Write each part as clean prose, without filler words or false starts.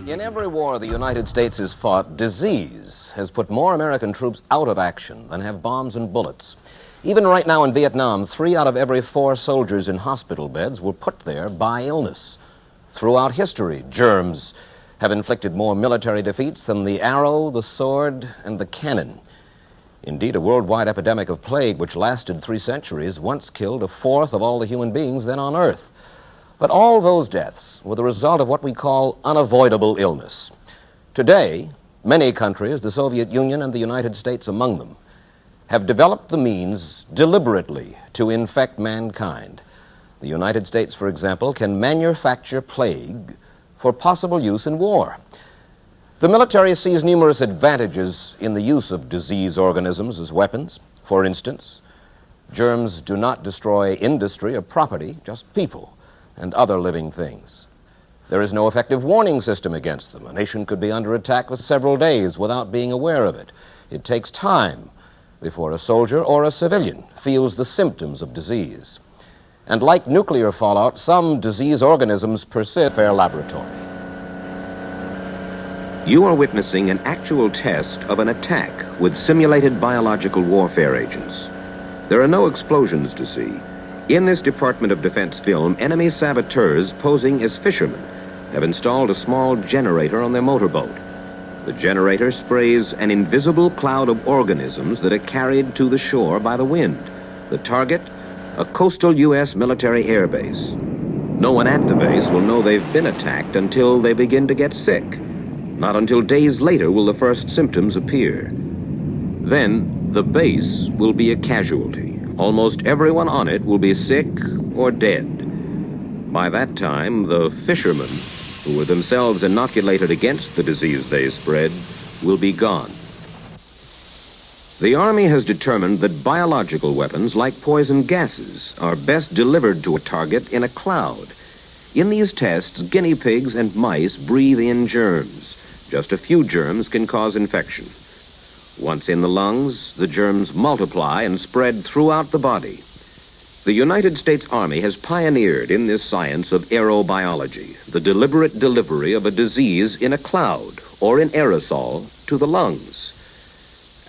In every war the United States has fought, disease has put more American troops out of action than have bombs and bullets. Even right now in Vietnam, 3 out of every 4 soldiers in hospital beds were put there by illness. Throughout history, germs have inflicted more military defeats than the arrow, the sword, and the cannon. Indeed, a worldwide epidemic of plague, which lasted 3 centuries, once killed 1/4 of all the human beings then on Earth. But all those deaths were the result of what we call unavoidable illness. Today, many countries, the Soviet Union and the United States among them, have developed the means deliberately to infect mankind. The United States, for example, can manufacture plague for possible use in war. The military sees numerous advantages in the use of disease organisms as weapons. For instance, germs do not destroy industry or property, just people and other living things. There is no effective warning system against them. A nation could be under attack for several days without being aware of it. It takes time before a soldier or a civilian feels the symptoms of disease. And like nuclear fallout, some disease organisms persist in a laboratory. You are witnessing an actual test of an attack with simulated biological warfare agents. There are no explosions to see. In this Department of Defense film, enemy saboteurs posing as fishermen have installed a small generator on their motorboat. The generator sprays an invisible cloud of organisms that are carried to the shore by the wind. The target, a coastal U.S. military air base. No one at the base will know they've been attacked until they begin to get sick. Not until days later will the first symptoms appear. Then the base will be a casualty. Almost everyone on it will be sick or dead. By that time, the fishermen, who were themselves inoculated against the disease they spread, will be gone. The Army has determined that biological weapons, like poison gases, are best delivered to a target in a cloud. In these tests, guinea pigs and mice breathe in germs. Just a few germs can cause infection. Once in the lungs, the germs multiply and spread throughout the body. The United States Army has pioneered in this science of aerobiology, the deliberate delivery of a disease in a cloud or in aerosol to the lungs.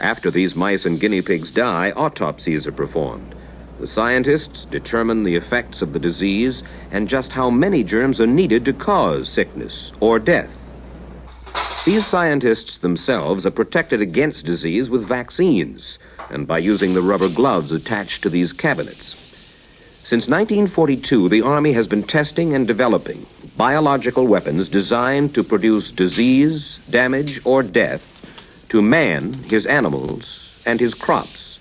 After these mice and guinea pigs die, autopsies are performed. The scientists determine the effects of the disease and just how many germs are needed to cause sickness or death. These scientists themselves are protected against disease with vaccines and by using the rubber gloves attached to these cabinets. Since 1942, the Army has been testing and developing biological weapons designed to produce disease, damage, or death to man, his animals, and his crops.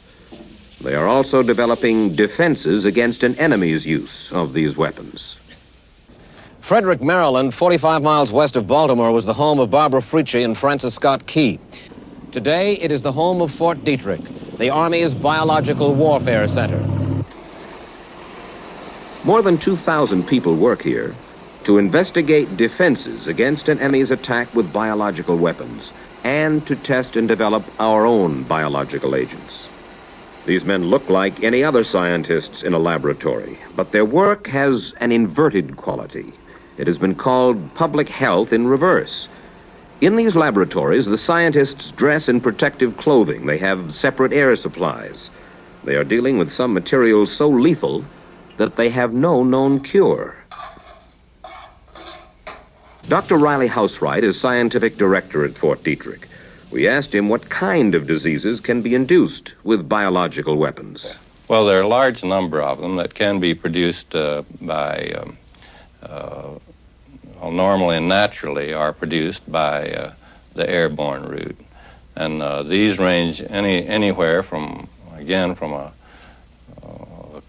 They are also developing defenses against an enemy's use of these weapons. Frederick, Maryland, 45 miles west of Baltimore, was the home of Barbara Frietchie and Francis Scott Key. Today, it is the home of Fort Detrick, the Army's biological warfare center. More than 2,000 people work here to investigate defenses against an enemy's attack with biological weapons and to test and develop our own biological agents. These men look like any other scientists in a laboratory, but their work has an inverted quality. It has been called public health in reverse. In these laboratories, the scientists dress in protective clothing. They have separate air supplies. They are dealing with some materials so lethal that they have no known cure. Dr. Riley Housewright is scientific director at Fort Detrick. We asked him what kind of diseases can be induced with biological weapons. Well, there are a large number of them that can be produced normally and naturally are produced by the airborne route. And these range anywhere from a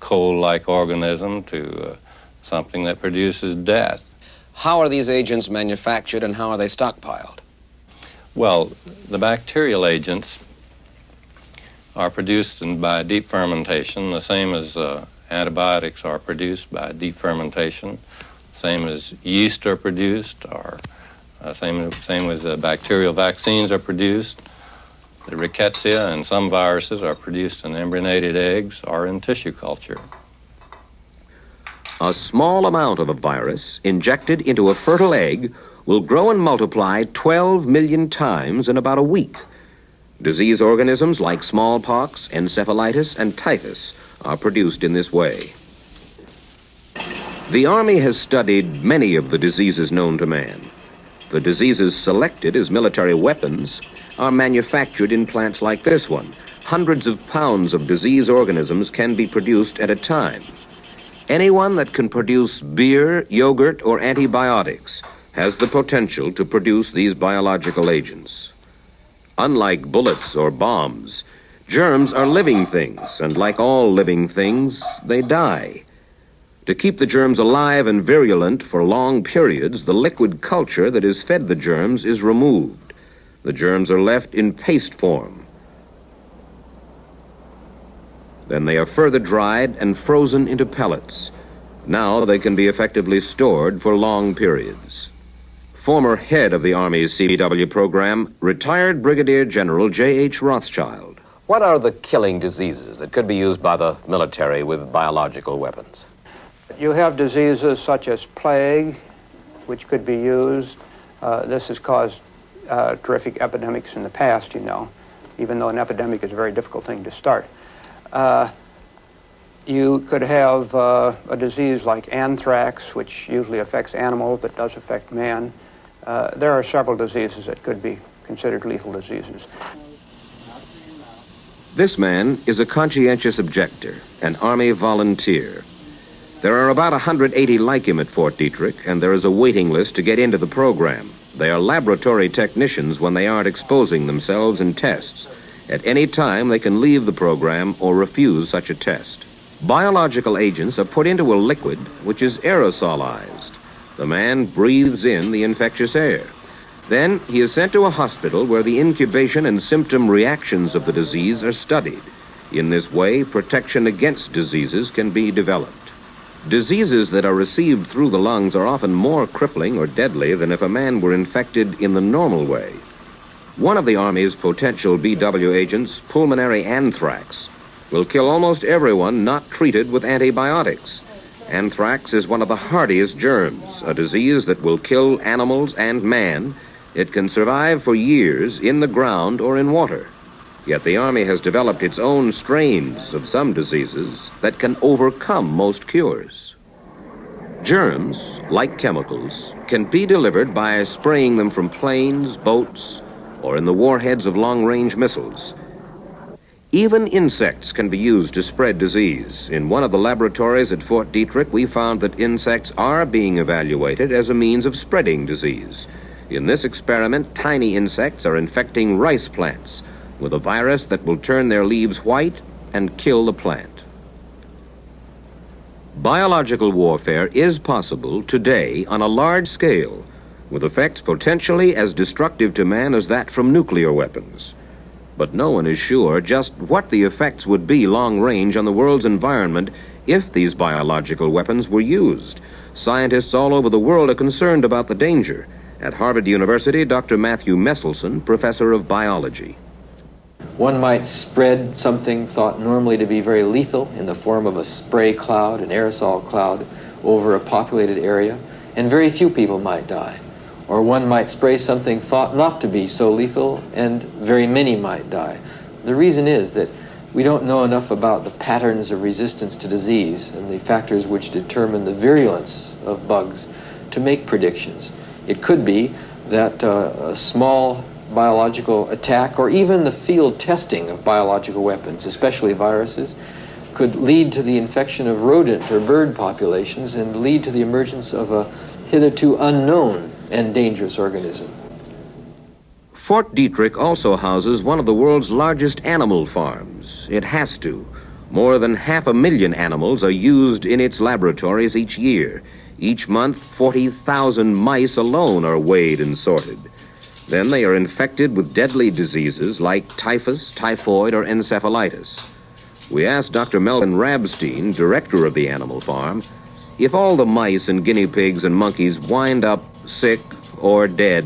coal-like organism to something that produces death. How are these agents manufactured and how are they stockpiled? Well, the bacterial agents are produced by deep fermentation, the same as antibiotics are produced by deep fermentation, same as yeast are produced, or same as bacterial vaccines are produced. The rickettsia and some viruses are produced in embryonated eggs or in tissue culture. A small amount of a virus injected into a fertile egg will grow and multiply 12 million times in about a week. Disease organisms like smallpox, encephalitis, and typhus are produced in this way. The Army has studied many of the diseases known to man. The diseases selected as military weapons are manufactured in plants like this one. Hundreds of pounds of disease organisms can be produced at a time. Anyone that can produce beer, yogurt, or antibiotics has the potential to produce these biological agents. Unlike bullets or bombs, germs are living things, and like all living things, they die. To keep the germs alive and virulent for long periods, the liquid culture that is fed the germs is removed. The germs are left in paste form. Then they are further dried and frozen into pellets. Now they can be effectively stored for long periods. Former head of the Army's CBW program, retired Brigadier General J.H. Rothschild. What are the killing diseases that could be used by the military with biological weapons? You have diseases such as plague, which could be used. This has caused terrific epidemics in the past, you know, even though an epidemic is a very difficult thing to start. You could have a disease like anthrax, which usually affects animals but does affect man. There are several diseases that could be considered lethal diseases. This man is a conscientious objector, an Army volunteer. There are about 180 like him at Fort Detrick, and there is a waiting list to get into the program. They are laboratory technicians when they aren't exposing themselves in tests. At any time, they can leave the program or refuse such a test. Biological agents are put into a liquid which is aerosolized. The man breathes in the infectious air. Then he is sent to a hospital where the incubation and symptom reactions of the disease are studied. In this way, protection against diseases can be developed. Diseases that are received through the lungs are often more crippling or deadly than if a man were infected in the normal way. One of the Army's potential BW agents, pulmonary anthrax, will kill almost everyone not treated with antibiotics. Anthrax is one of the hardiest germs, a disease that will kill animals and man. It can survive for years in the ground or in water. Yet the Army has developed its own strains of some diseases that can overcome most cures. Germs, like chemicals, can be delivered by spraying them from planes, boats, or in the warheads of long-range missiles. Even insects can be used to spread disease. In one of the laboratories at Fort Detrick, we found that insects are being evaluated as a means of spreading disease. In this experiment, tiny insects are infecting rice plants with a virus that will turn their leaves white and kill the plant. Biological warfare is possible today on a large scale, with effects potentially as destructive to man as that from nuclear weapons. But no one is sure just what the effects would be long range on the world's environment if these biological weapons were used. Scientists all over the world are concerned about the danger. At Harvard University, Dr. Matthew Messelson, professor of biology. One might spread something thought normally to be very lethal in the form of a spray cloud, an aerosol cloud, over a populated area, and very few people might die. Or one might spray something thought not to be so lethal, and very many might die. The reason is that we don't know enough about the patterns of resistance to disease and the factors which determine the virulence of bugs to make predictions. It could be that a small biological attack, or even the field testing of biological weapons, especially viruses, could lead to the infection of rodent or bird populations and lead to the emergence of a hitherto unknown and dangerous organism. Fort Detrick also houses one of the world's largest animal farms. It has to. More than 500,000 animals are used in its laboratories each year. Each month, 40,000 mice alone are weighed and sorted. Then they are infected with deadly diseases like typhus, typhoid, or encephalitis. We asked Dr. Melvin Rabstein, director of the animal farm, if all the mice and guinea pigs and monkeys wind up sick or dead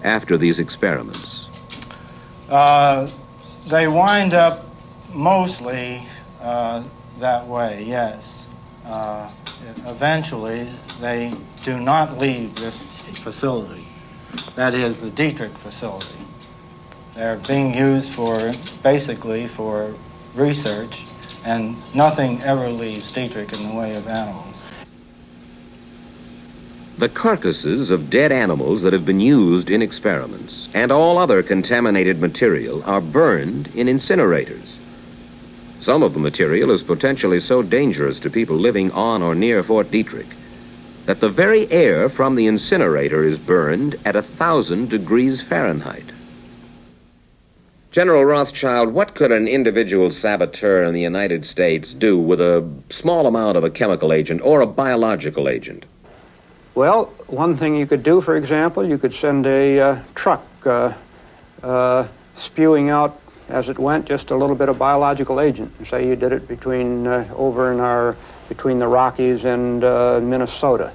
after these experiments. They wind up mostly that way, yes. Eventually, they do not leave this facility. that is the Dietrich facility. They're being used basically for research, and nothing ever leaves Dietrich in the way of animals. The carcasses of dead animals that have been used in experiments and all other contaminated material are burned in incinerators. Some of the material is potentially so dangerous to people living on or near Fort Detrick that the very air from the incinerator is burned at 1,000 degrees Fahrenheit. General Rothschild, what could an individual saboteur in the United States do with a small amount of a chemical agent or a biological agent? Well, one thing you could do, for example, you could send a truck spewing out as it went just a little bit of biological agent. Say you did it between the Rockies and Minnesota,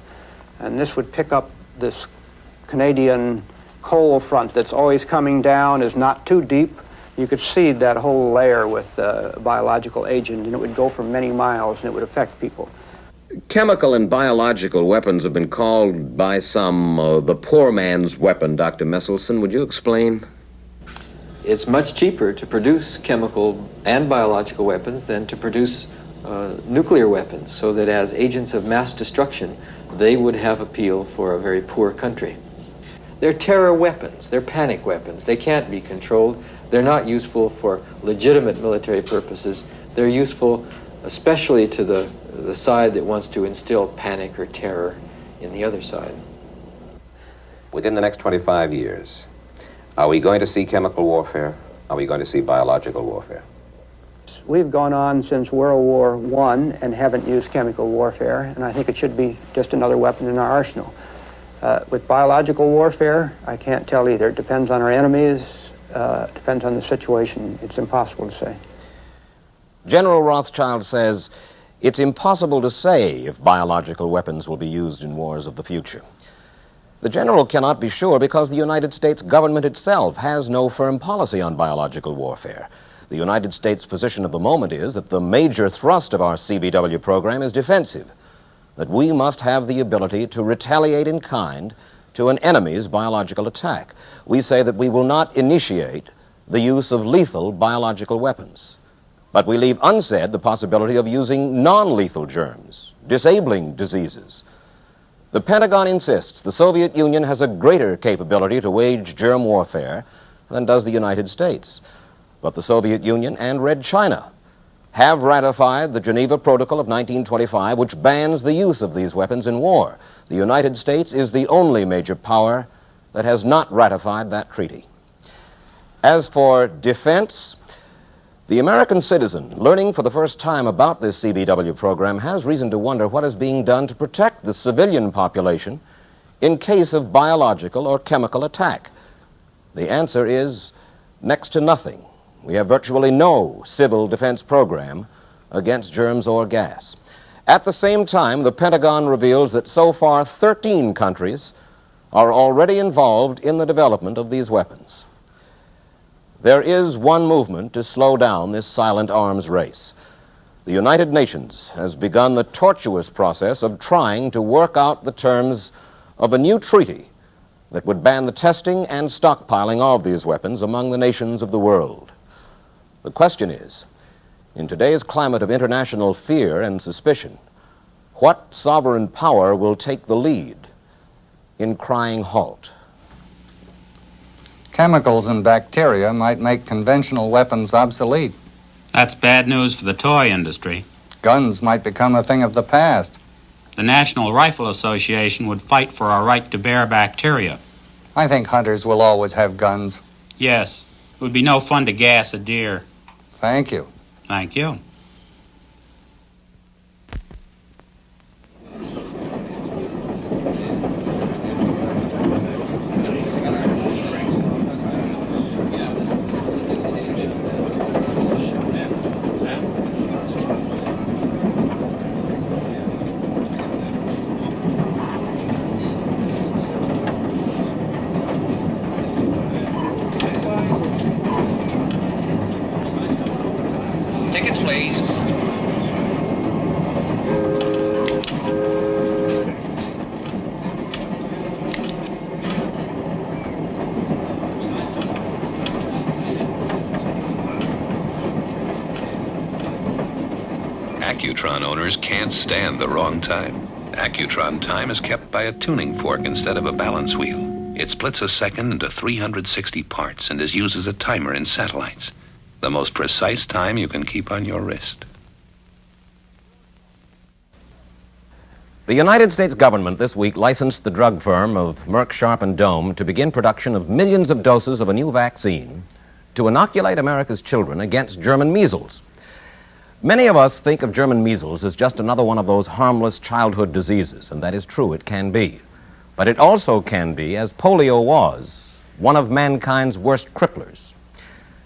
and this would pick up this Canadian cold front that's always coming down, is not too deep. You could seed that whole layer with biological agent, and it would go for many miles, and it would affect people. Chemical and biological weapons have been called by some the poor man's weapon. Dr. Messelson, would you explain? It's much cheaper to produce chemical and biological weapons than to produce nuclear weapons, so that as agents of mass destruction, they would have appeal for a very poor country. They're terror weapons, they're panic weapons. They can't be controlled. They're not useful for legitimate military purposes. They're useful especially to the side that wants to instill panic or terror in the other side. Within the next 25 years, are we going to see chemical warfare? Are we going to see biological warfare? We've gone on since World War I and haven't used chemical warfare, and I think it should be just another weapon in our arsenal. With biological warfare, I can't tell either. It depends on our enemies, depends on the situation. It's impossible to say. General Rothschild says it's impossible to say if biological weapons will be used in wars of the future. The general cannot be sure because the United States government itself has no firm policy on biological warfare. The United States position of the moment is that the major thrust of our CBW program is defensive, that we must have the ability to retaliate in kind to an enemy's biological attack. We say that we will not initiate the use of lethal biological weapons, but we leave unsaid the possibility of using non-lethal germs, disabling diseases. The Pentagon insists the Soviet Union has a greater capability to wage germ warfare than does the United States. But the Soviet Union and Red China have ratified the Geneva Protocol of 1925, which bans the use of these weapons in war. The United States is the only major power that has not ratified that treaty. As for defense, the American citizen, learning for the first time about this CBW program, has reason to wonder what is being done to protect the civilian population in case of biological or chemical attack. The answer is next to nothing. We have virtually no civil defense program against germs or gas. At the same time, the Pentagon reveals that so far 13 countries are already involved in the development of these weapons. There is one movement to slow down this silent arms race. The United Nations has begun the tortuous process of trying to work out the terms of a new treaty that would ban the testing and stockpiling of these weapons among the nations of the world. The question is, in today's climate of international fear and suspicion, what sovereign power will take the lead in crying halt? Chemicals and bacteria might make conventional weapons obsolete. That's bad news for the toy industry. Guns might become a thing of the past. The National Rifle Association would fight for our right to bear bacteria. I think hunters will always have guns. Yes. It would be no fun to gas a deer. Thank you. Thank you. Tickets, please. Accutron owners can't stand the wrong time. Accutron time is kept by a tuning fork instead of a balance wheel. It splits a second into 360 parts and is used as a timer in satellites. The most precise time you can keep on your wrist. The United States government this week licensed the drug firm of Merck, Sharp & Dohme to begin production of millions of doses of a new vaccine to inoculate America's children against German measles. Many of us think of German measles as just another one of those harmless childhood diseases, and that is true, it can be. But it also can be, as polio was, one of mankind's worst cripplers.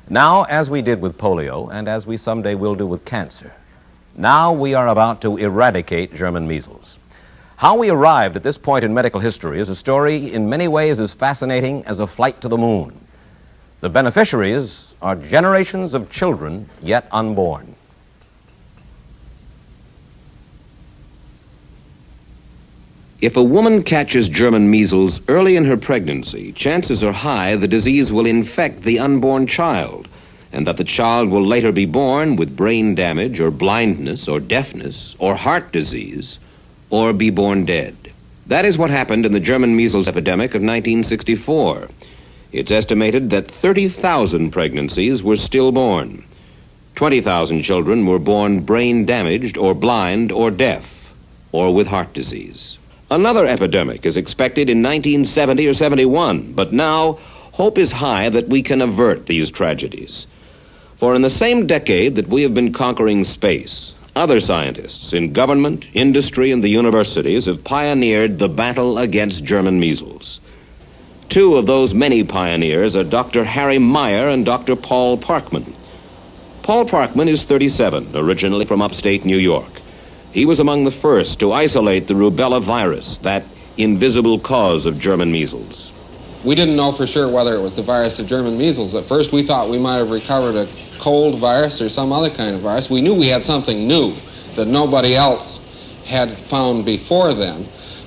Now, as we did with polio, and as we someday will do with cancer, now we are about to eradicate German measles. How we arrived at this point in medical history is a story in many ways as fascinating as a flight to the moon. The beneficiaries are generations of children yet unborn. If a woman catches German measles early in her pregnancy, chances are high the disease will infect the unborn child, and that the child will later be born with brain damage or blindness or deafness or heart disease, or be born dead. That is what happened in the German measles epidemic of 1964. It's estimated that 30,000 pregnancies were stillborn. 20,000 children were born brain damaged or blind or deaf, or with heart disease. Another epidemic is expected in 1970 or 71, but now hope is high that we can avert these tragedies. For in the same decade that we have been conquering space, other scientists in government, industry, and the universities have pioneered the battle against German measles. Two of those many pioneers are Dr. Harry Meyer and Dr. Paul Parkman. Paul Parkman is 37, originally from upstate New York. He was among the first to isolate the rubella virus, that invisible cause of German measles. We didn't know for sure whether it was the virus of German measles. At first we thought we might have recovered a cold virus or some other kind of virus. We knew we had something new that nobody else had found before then.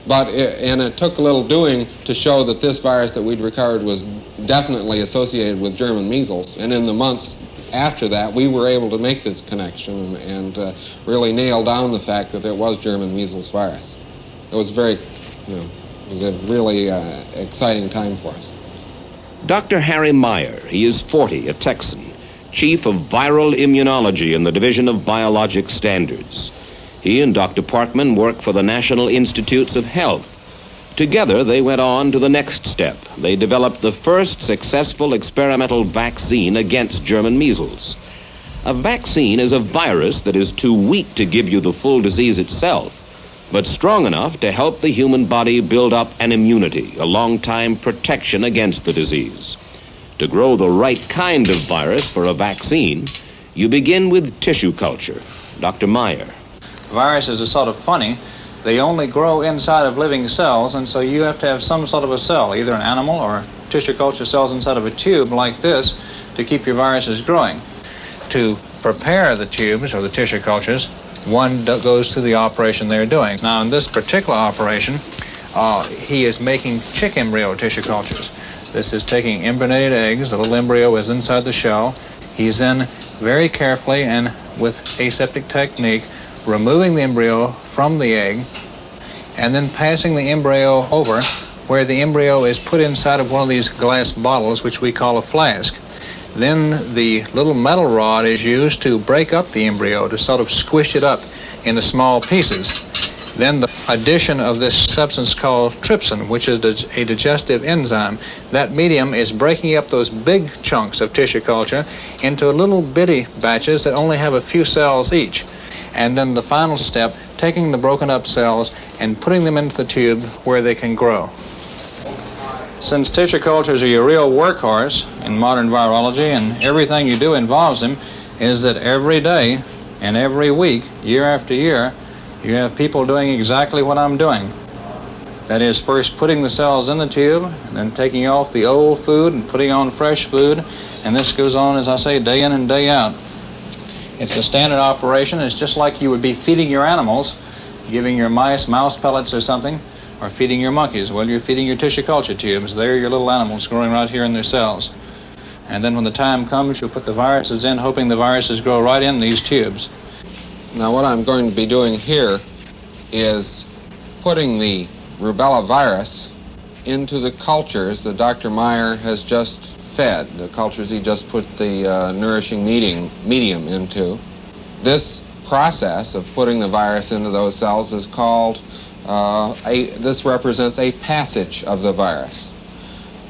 And it took a little doing to show that this virus that we'd recovered was definitely associated with German measles. And in the months after that, we were able to make this connection and really nail down the fact that it was German measles virus. It was very, it was a really exciting time for us. Dr. Harry Meyer, he is 40, a Texan, chief of viral immunology in the Division of Biologic Standards. He and Dr. Parkman work for the National Institutes of Health. Together, they went on to the next step. They developed the first successful experimental vaccine against German measles. A vaccine is a virus that is too weak to give you the full disease itself, but strong enough to help the human body build up an immunity, a long-time protection against the disease. To grow the right kind of virus for a vaccine, you begin with tissue culture. Dr. Meyer. Viruses are sort of funny. They only grow inside of living cells, and so you have to have some sort of a cell, either an animal or tissue culture cells inside of a tube like this to keep your viruses growing. To prepare the tubes or the tissue cultures, one goes through the operation they're doing. Now, in this particular operation, he is making chick embryo tissue cultures. This is taking embryonated eggs. The little embryo is inside the shell. He's then very carefully and with aseptic technique removing the embryo from the egg and then passing the embryo over where the embryo is put inside of one of these glass bottles, which we call a flask. Then the little metal rod is used to break up the embryo, to sort of squish it up into small pieces. Then the addition of this substance called trypsin, which is a digestive enzyme, that medium is breaking up those big chunks of tissue culture into little bitty batches that only have a few cells each. And then the final step, taking the broken up cells and putting them into the tube where they can grow. Since tissue cultures are your real workhorse in modern virology and everything you do involves them, is that every day and every week, year after year, you have people doing exactly what I'm doing. That is, first putting the cells in the tube, and then taking off the old food and putting on fresh food, and this goes on, as I say, day in and day out. It's a standard operation. It's just like you would be feeding your animals, giving your mice mouse pellets or something, or feeding your monkeys. Well, you're feeding your tissue culture tubes. They're your little animals growing right here in their cells. And then when the time comes, you'll put the viruses in, hoping the viruses grow right in these tubes. Now what I'm going to be doing here is putting the rubella virus into the cultures that Dr. Meyer has just fed, the cultures he just put the nourishing medium into. This process of putting the virus into those cells is called, this represents a passage of the virus.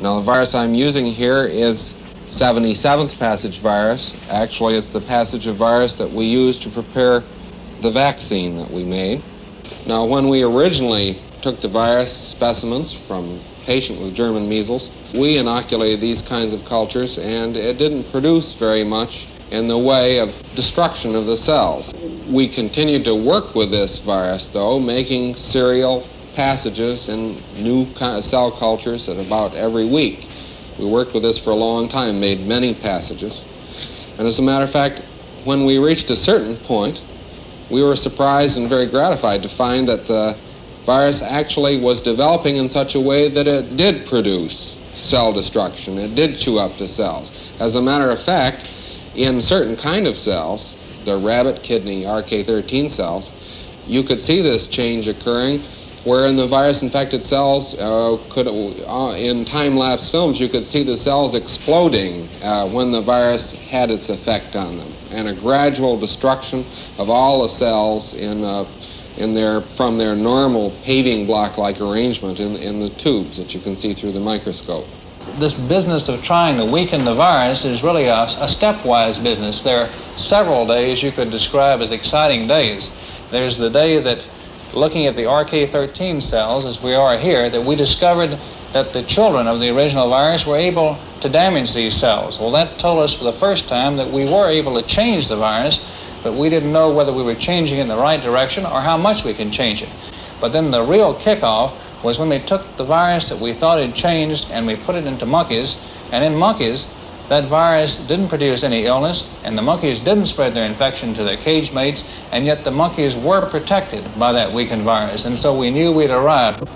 Now the virus I'm using here is 77th passage virus. Actually, it's the passage of virus that we used to prepare the vaccine that we made. Now, when we originally took the virus specimens from a patient with German measles, we inoculated these kinds of cultures, and it didn't produce very much in the way of destruction of the cells. We continued to work with this virus, though, making serial passages in new cell cultures at about every week. We worked with this for a long time, made many passages. And as a matter of fact, when we reached a certain point, we were surprised and very gratified to find that the virus actually was developing in such a way that it did produce cell destruction. It did chew up the cells. As a matter of fact, in certain kind of cells, the rabbit kidney RK13 cells, you could see this change occurring where in the virus-infected cells, in time-lapse films, you could see the cells exploding when the virus had its effect on them, and a gradual destruction of all the cells from their normal paving block-like arrangement in the tubes that you can see through the microscope. This business of trying to weaken the virus is really a stepwise business. There are several days you could describe as exciting days. There's the day that, looking at the RK13 cells, as we are here, that we discovered that the children of the original virus were able to damage these cells. Well, that told us for the first time that we were able to change the virus, but we didn't know whether we were changing it in the right direction or how much we can change it. But then the real kickoff was when we took the virus that we thought had changed and we put it into monkeys, and in monkeys, that virus didn't produce any illness, and the monkeys didn't spread their infection to their cage mates, and yet the monkeys were protected by that weakened virus, and so we knew we'd arrived.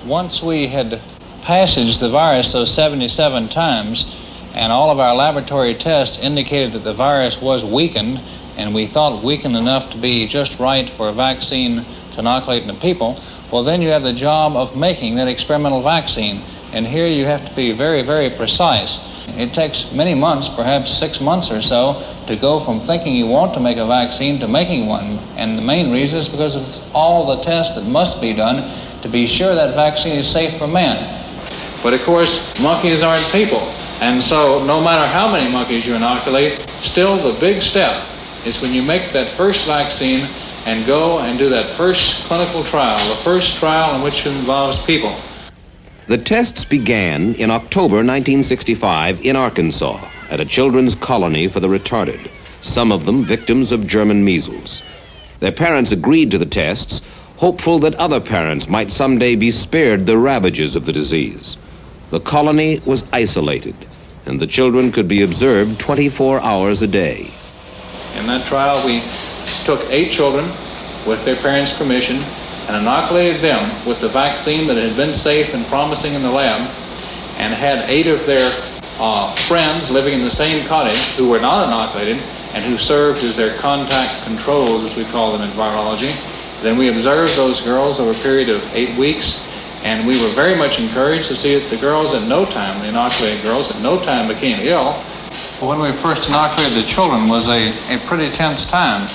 Once we had passaged the virus those 77 times, and all of our laboratory tests indicated that the virus was weakened, and we thought weakened enough to be just right for a vaccine to inoculate into people, well, then you have the job of making that experimental vaccine, and here you have to be very, very precise. It takes many months, perhaps 6 months or so, to go from thinking you want to make a vaccine to making one. And the main reason is because of all the tests that must be done to be sure that vaccine is safe for man. But of course, monkeys aren't people. And so no matter how many monkeys you inoculate, still the big step is when you make that first vaccine and go and do that first clinical trial, the first trial in which it involves people. The tests began in October 1965 in Arkansas at a children's colony for the retarded, some of them victims of German measles. Their parents agreed to the tests, hopeful that other parents might someday be spared the ravages of the disease. The colony was isolated, and the children could be observed 24 hours a day. In that trial, we took 8 children with their parents' permission and inoculated them with the vaccine that had been safe and promising in the lab, and had 8 of their friends living in the same cottage who were not inoculated and who served as their contact controls, as we call them in virology. Then we observed those girls over a period of 8 weeks, and we were very much encouraged to see that the girls at no time, the inoculated girls, at no time became ill. When we first inoculated the children was a pretty tense time.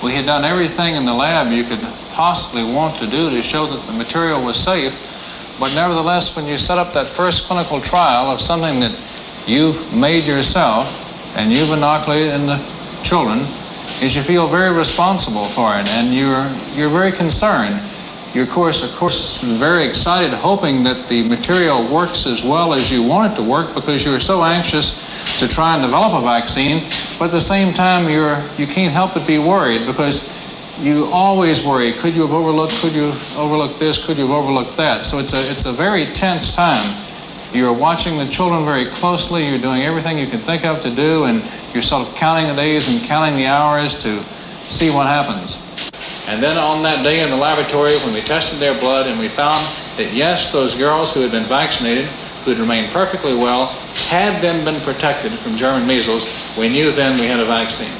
We had done everything in the lab you could possibly want to do to show that the material was safe, but nevertheless, when you set up that first clinical trial of something that you've made yourself and you've inoculated in the children, is you feel very responsible for it, and you're very concerned. You're of course very excited, hoping that the material works as well as you want it to work, because you're so anxious to try and develop a vaccine, but at the same time you can't help but be worried, because you always worry, could you have overlooked this, could you have overlooked that? So it's a very tense time. You're watching the children very closely, you're doing everything you can think of to do, and you're sort of counting the days and counting the hours to see what happens. And then on that day in the laboratory, when we tested their blood and we found that yes, those girls who had been vaccinated, who had remained perfectly well, had then been protected from German measles, we knew then we had a vaccine.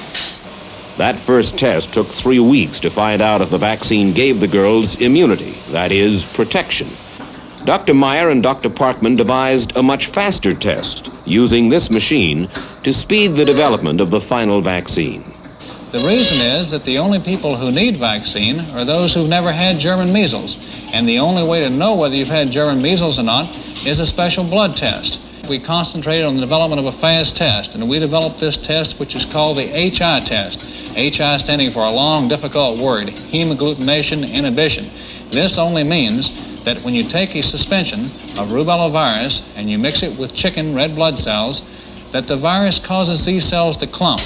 That first test took 3 weeks to find out if the vaccine gave the girls immunity, that is, protection. Dr. Meyer and Dr. Parkman devised a much faster test, using this machine to speed the development of the final vaccine. The reason is that the only people who need vaccine are those who've never had German measles. And the only way to know whether you've had German measles or not is a special blood test. We concentrated on the development of a fast test, and we developed this test, which is called the HI test. HI standing for a long, difficult word, hemagglutination inhibition. This only means that when you take a suspension of rubella virus and you mix it with chicken red blood cells, that the virus causes these cells to clump.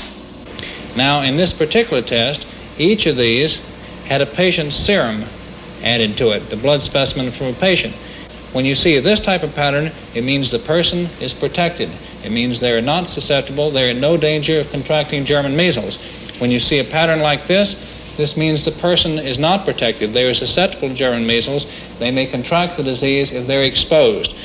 Now, in this particular test, each of these had a patient's serum added to it, the blood specimen from a patient. When you see this type of pattern, it means the person is protected. It means they're not susceptible, they're in no danger of contracting German measles. When you see a pattern like this means the person is not protected. They are susceptible to German measles. They may contract the disease if they're exposed.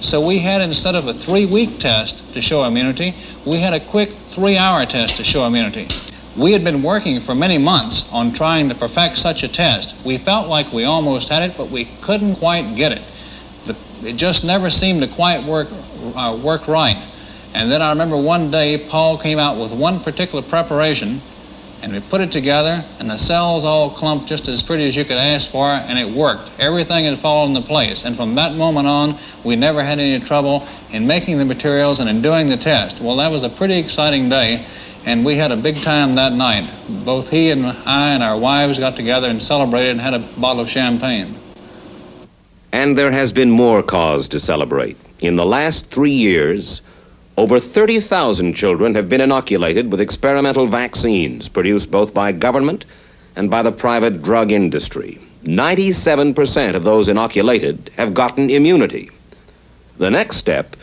So we had, instead of a 3-week test to show immunity, we had a quick 3-hour test to show immunity. We had been working for many months on trying to perfect such a test. We felt like we almost had it, but we couldn't quite get it. It just never seemed to quite work right. And then I remember one day Paul came out with one particular preparation, and we put it together, and the cells all clumped just as pretty as you could ask for, and it worked. Everything had fallen into place. And from that moment on, we never had any trouble in making the materials and in doing the test. Well, that was a pretty exciting day, and we had a big time that night. Both he and I and our wives got together and celebrated and had a bottle of champagne. And there has been more cause to celebrate. In the last 3 years, over 30,000 children have been inoculated with experimental vaccines produced both by government and by the private drug industry. 97% of those inoculated have gotten immunity. The next step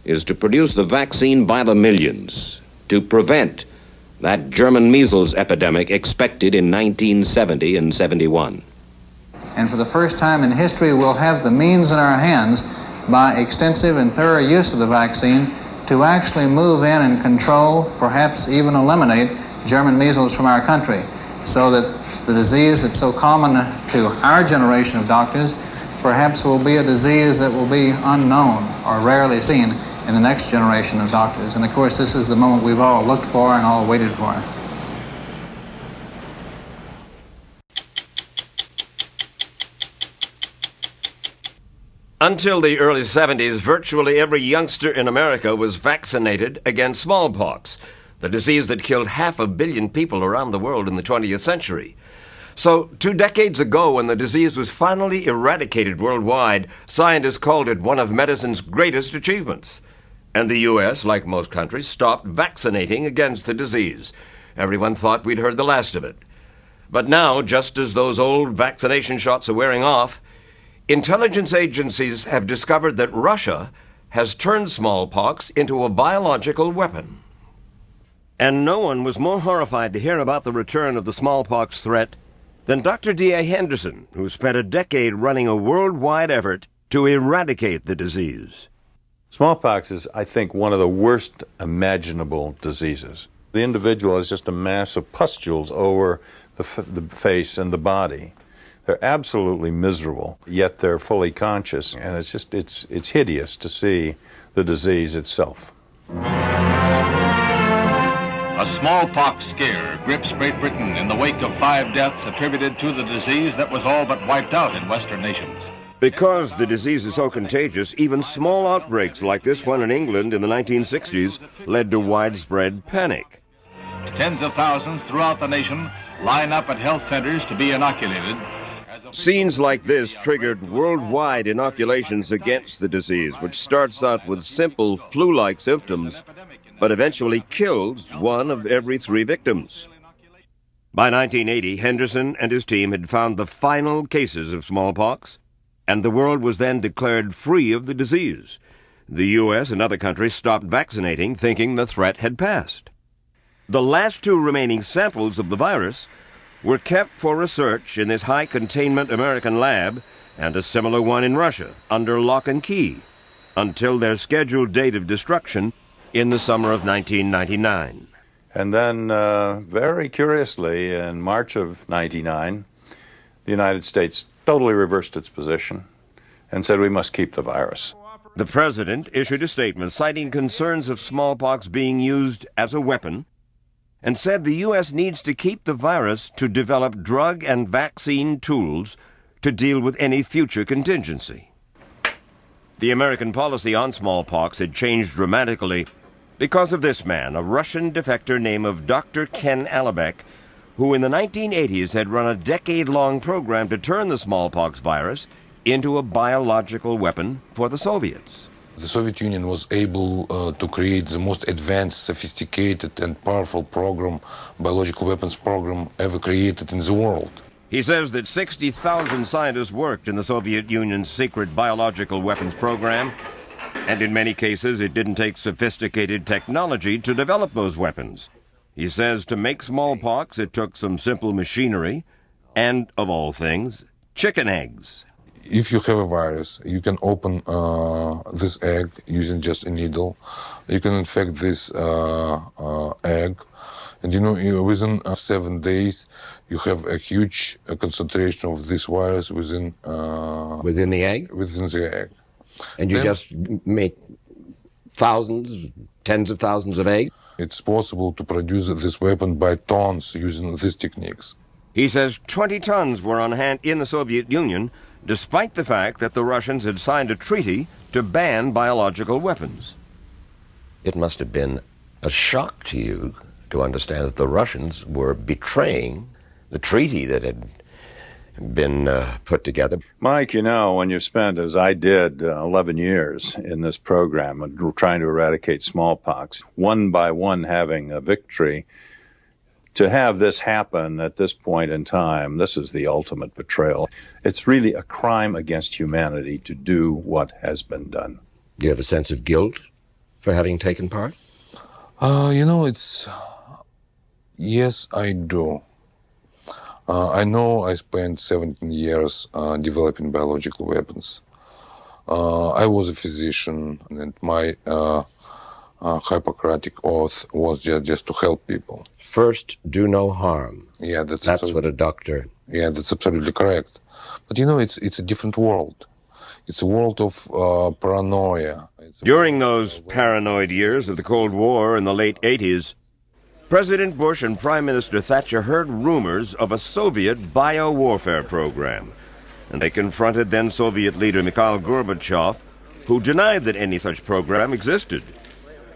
is to produce the vaccine by the millions to prevent that German measles epidemic expected in 1970 and 71. And for the first time in history, we'll have the means in our hands, by extensive and thorough use of the vaccine, to actually move in and control, perhaps even eliminate, German measles from our country, so that the disease that's so common to our generation of doctors perhaps will be a disease that will be unknown or rarely seen in the next generation of doctors. And of course, this is the moment we've all looked for and all waited for. Until the early 70s, virtually every youngster in America was vaccinated against smallpox, the disease that killed 500 million people around the world in the 20th century. So, 2 decades ago, when the disease was finally eradicated worldwide, scientists called it one of medicine's greatest achievements. And the U.S., like most countries, stopped vaccinating against the disease. Everyone thought we'd heard the last of it. But now, just as those old vaccination shots are wearing off, intelligence agencies have discovered that Russia has turned smallpox into a biological weapon. And no one was more horrified to hear about the return of the smallpox threat than Dr. D.A. Henderson, who spent a decade running a worldwide effort to eradicate the disease. Smallpox is, I think, one of the worst imaginable diseases. The individual is just a mass of pustules over the face and the body. They're absolutely miserable, yet they're fully conscious, and it's hideous to see the disease itself. A smallpox scare grips Great Britain in the wake of 5 deaths attributed to the disease that was all but wiped out in Western nations. Because the disease is so contagious, even small outbreaks like this one in England in the 1960s led to widespread panic. Tens of thousands throughout the nation line up at health centers to be inoculated. Scenes like this triggered worldwide inoculations against the disease, which starts out with simple flu-like symptoms, but eventually kills 1 of every 3 victims. By 1980, Henderson and his team had found the final cases of smallpox, and the world was then declared free of the disease. The U.S. and other countries stopped vaccinating, thinking the threat had passed. The last 2 remaining samples of the virus were kept for research in this high-containment American lab and a similar one in Russia under lock and key until their scheduled date of destruction in the summer of 1999. And then, very curiously, in March of 99, the United States totally reversed its position and said we must keep the virus. The president issued a statement citing concerns of smallpox being used as a weapon and said the U.S. needs to keep the virus to develop drug and vaccine tools to deal with any future contingency. The American policy on smallpox had changed dramatically because of this man, a Russian defector named of Dr. Ken Alibek, who in the 1980s had run a decade-long program to turn the smallpox virus into a biological weapon for the Soviets. The Soviet Union was able to create the most advanced, sophisticated, and powerful program, biological weapons program ever created in the world. He says that 60,000 scientists worked in the Soviet Union's secret biological weapons program, and in many cases it didn't take sophisticated technology to develop those weapons. He says to make smallpox it took some simple machinery and, of all things, chicken eggs. If you have a virus, you can open this egg using just a needle. You can infect this egg, and within 7 days, you have a huge concentration of this virus within the egg? Within the egg. And you just make thousands, tens of thousands of eggs? It's possible to produce this weapon by tons using these techniques. He says 20 tons were on hand in the Soviet Union, despite the fact that the Russians had signed a treaty to ban biological weapons. It must have been a shock to you to understand that the Russians were betraying the treaty that had been put together. Mike, when you spent, as I did, 11 years in this program trying to eradicate smallpox, one by one having a victory, to have this happen at this point in time, this is the ultimate betrayal. It's really a crime against humanity to do what has been done. Do you have a sense of guilt for having taken part? Yes, I do. I know I spent 17 years developing biological weapons. I was a physician, and my Hippocratic oath was just to help people. First, do no harm. Yeah, that's what a doctor... Yeah, that's absolutely correct. But it's a different world. It's a world of paranoia. During those paranoid years of the Cold War in the late 80s, President Bush and Prime Minister Thatcher heard rumors of a Soviet bio-warfare program, and they confronted then-Soviet leader Mikhail Gorbachev, who denied that any such program existed.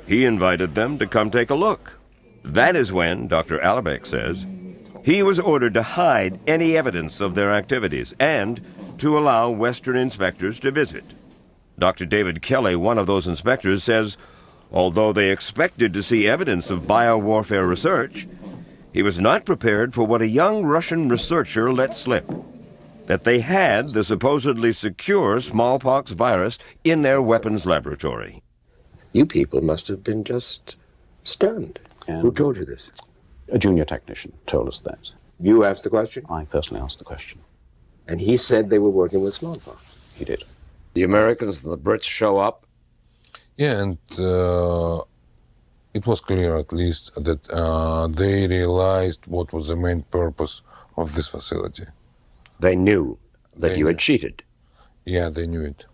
He invited them to come take a look. That is when, Dr. Alibek says, he was ordered to hide any evidence of their activities and to allow Western inspectors to visit. Dr. David Kelly, one of those inspectors, says although they expected to see evidence of biowarfare research, he was not prepared for what a young Russian researcher let slip, that they had the supposedly secure smallpox virus in their weapons laboratory. You people must have been just stunned. And who told you this? A junior technician told us that. You asked the question? I personally asked the question. And he said they were working with smallpox? He did. The Americans and the Brits show up? Yeah, and it was clear at least that they realized what was the main purpose of this facility. They knew that you had cheated? Yeah, they knew it.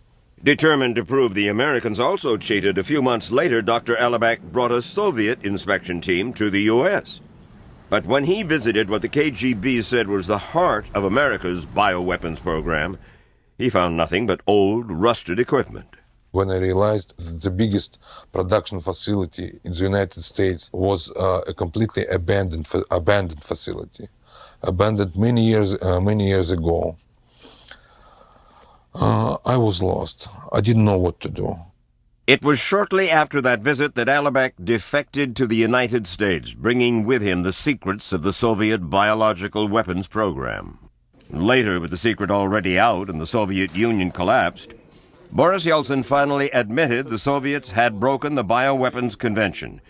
Determined to prove the Americans also cheated, a few months later, Dr. Alibek brought a Soviet inspection team to the U.S. But when he visited what the KGB said was the heart of America's bioweapons program, he found nothing but old, rusted equipment. When I realized that the biggest production facility in the United States was a completely abandoned facility, abandoned many years ago, I was lost. I didn't know what to do. It was shortly after that visit that Alibek defected to the United States, bringing with him the secrets of the Soviet biological weapons program. Later, with the secret already out and the Soviet Union collapsed, Boris Yeltsin finally admitted the Soviets had broken the Bioweapons Convention,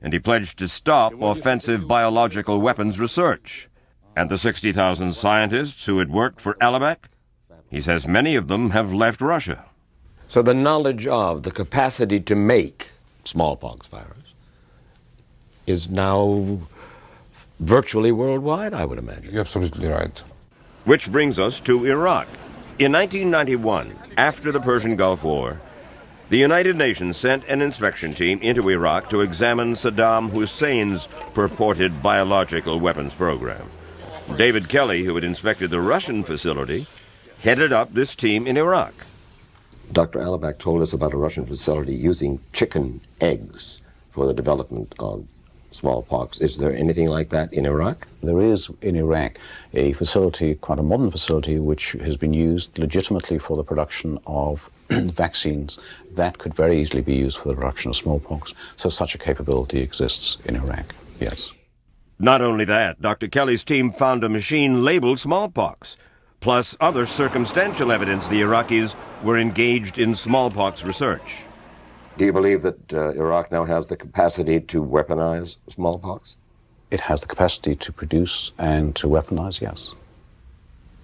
and he pledged to stop offensive biological weapons research. And the 60,000 scientists who had worked for Alibek, he says many of them have left Russia. So the knowledge of, the capacity to make smallpox virus is now virtually worldwide, I would imagine. You're absolutely right. Which brings us to Iraq. In 1991, after the Persian Gulf War, the United Nations sent an inspection team into Iraq to examine Saddam Hussein's purported biological weapons program. David Kelly, who had inspected the Russian facility, headed up this team in Iraq. Dr. Alibak told us about a Russian facility using chicken eggs for the development of smallpox. Is there anything like that in Iraq? There is in Iraq a facility, quite a modern facility, which has been used legitimately for the production of vaccines that could very easily be used for the production of smallpox. So such a capability exists in Iraq, yes. Not only that, Dr. Kelly's team found a machine labeled smallpox, plus other circumstantial evidence the Iraqis were engaged in smallpox research. Do you believe that Iraq now has the capacity to weaponize smallpox? It has the capacity to produce and to weaponize, yes.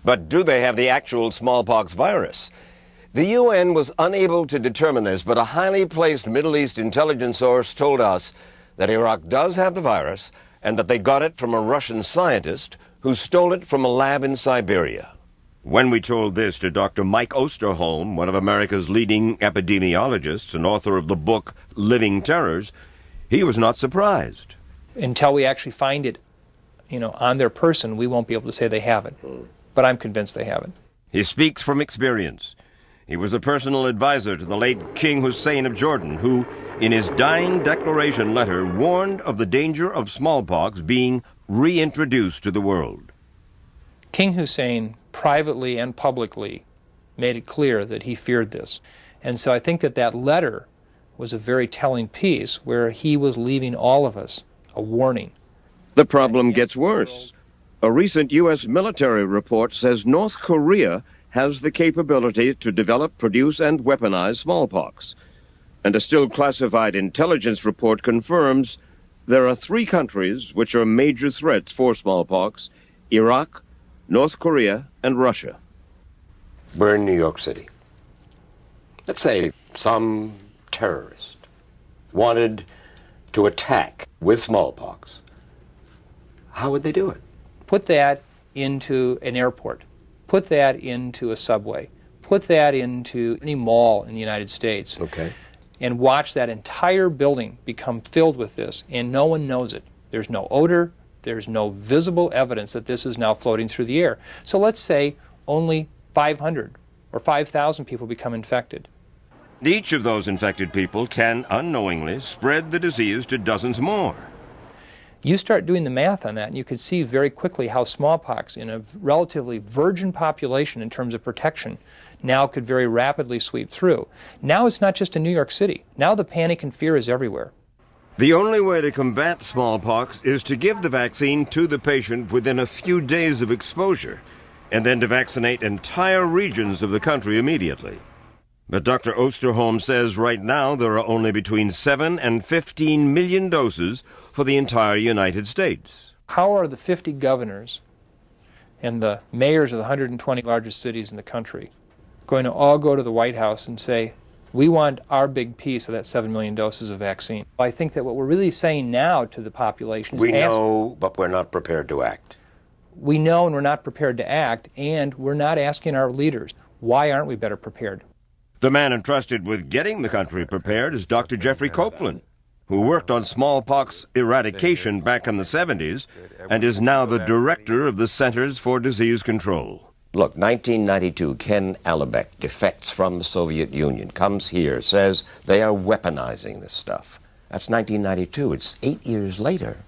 But do they have the actual smallpox virus? The UN was unable to determine this, but a highly placed Middle East intelligence source told us that Iraq does have the virus and that they got it from a Russian scientist who stole it from a lab in Siberia. When we told this to Dr. Mike Osterholm, one of America's leading epidemiologists and author of the book Living Terrors, he was not surprised. Until we actually find it, on their person, we won't be able to say they have it. But I'm convinced they have it. He speaks from experience. He was a personal advisor to the late King Hussein of Jordan, who, in his dying declaration letter, warned of the danger of smallpox being reintroduced to the world. King Hussein privately and publicly made it clear that he feared this. And so I think that letter was a very telling piece where he was leaving all of us a warning. The problem gets worse. A recent U.S. military report says North Korea has the capability to develop, produce, and weaponize smallpox. And a still classified intelligence report confirms there are 3 countries which are major threats for smallpox: Iraq, North Korea, and Russia. We're in New York City. Let's say some terrorist wanted to attack with smallpox. How would they do it? Put that into an airport. Put that into a subway. Put that into any mall in the United States. Okay. And watch that entire building become filled with this, and no one knows it. There's no odor. There's no visible evidence that this is now floating through the air. So let's say only 500 or 5,000 people become infected. Each of those infected people can unknowingly spread the disease to dozens more. You start doing the math on that, and you could see very quickly how smallpox, in a relatively virgin population in terms of protection, now could very rapidly sweep through. Now it's not just in New York City. Now the panic and fear is everywhere. The only way to combat smallpox is to give the vaccine to the patient within a few days of exposure, and then to vaccinate entire regions of the country immediately. But Dr. Osterholm says right now there are only between 7 and 15 million doses for the entire United States. How are the 50 governors and the mayors of the 120 largest cities in the country going to all go to the White House and say, we want our big piece of that 7 million doses of vaccine? I think that what we're really saying now to the population is... We know, but we're not prepared to act. We know and we're not prepared to act, and we're not asking our leaders, why aren't we better prepared? The man entrusted with getting the country prepared is Dr. Jeffrey Copeland, who worked on smallpox eradication back in the 70s and is now the director of the Centers for Disease Control. Look, 1992, Ken Alibek defects from the Soviet Union, comes here, says they are weaponizing this stuff. That's 1992. It's 8 years later.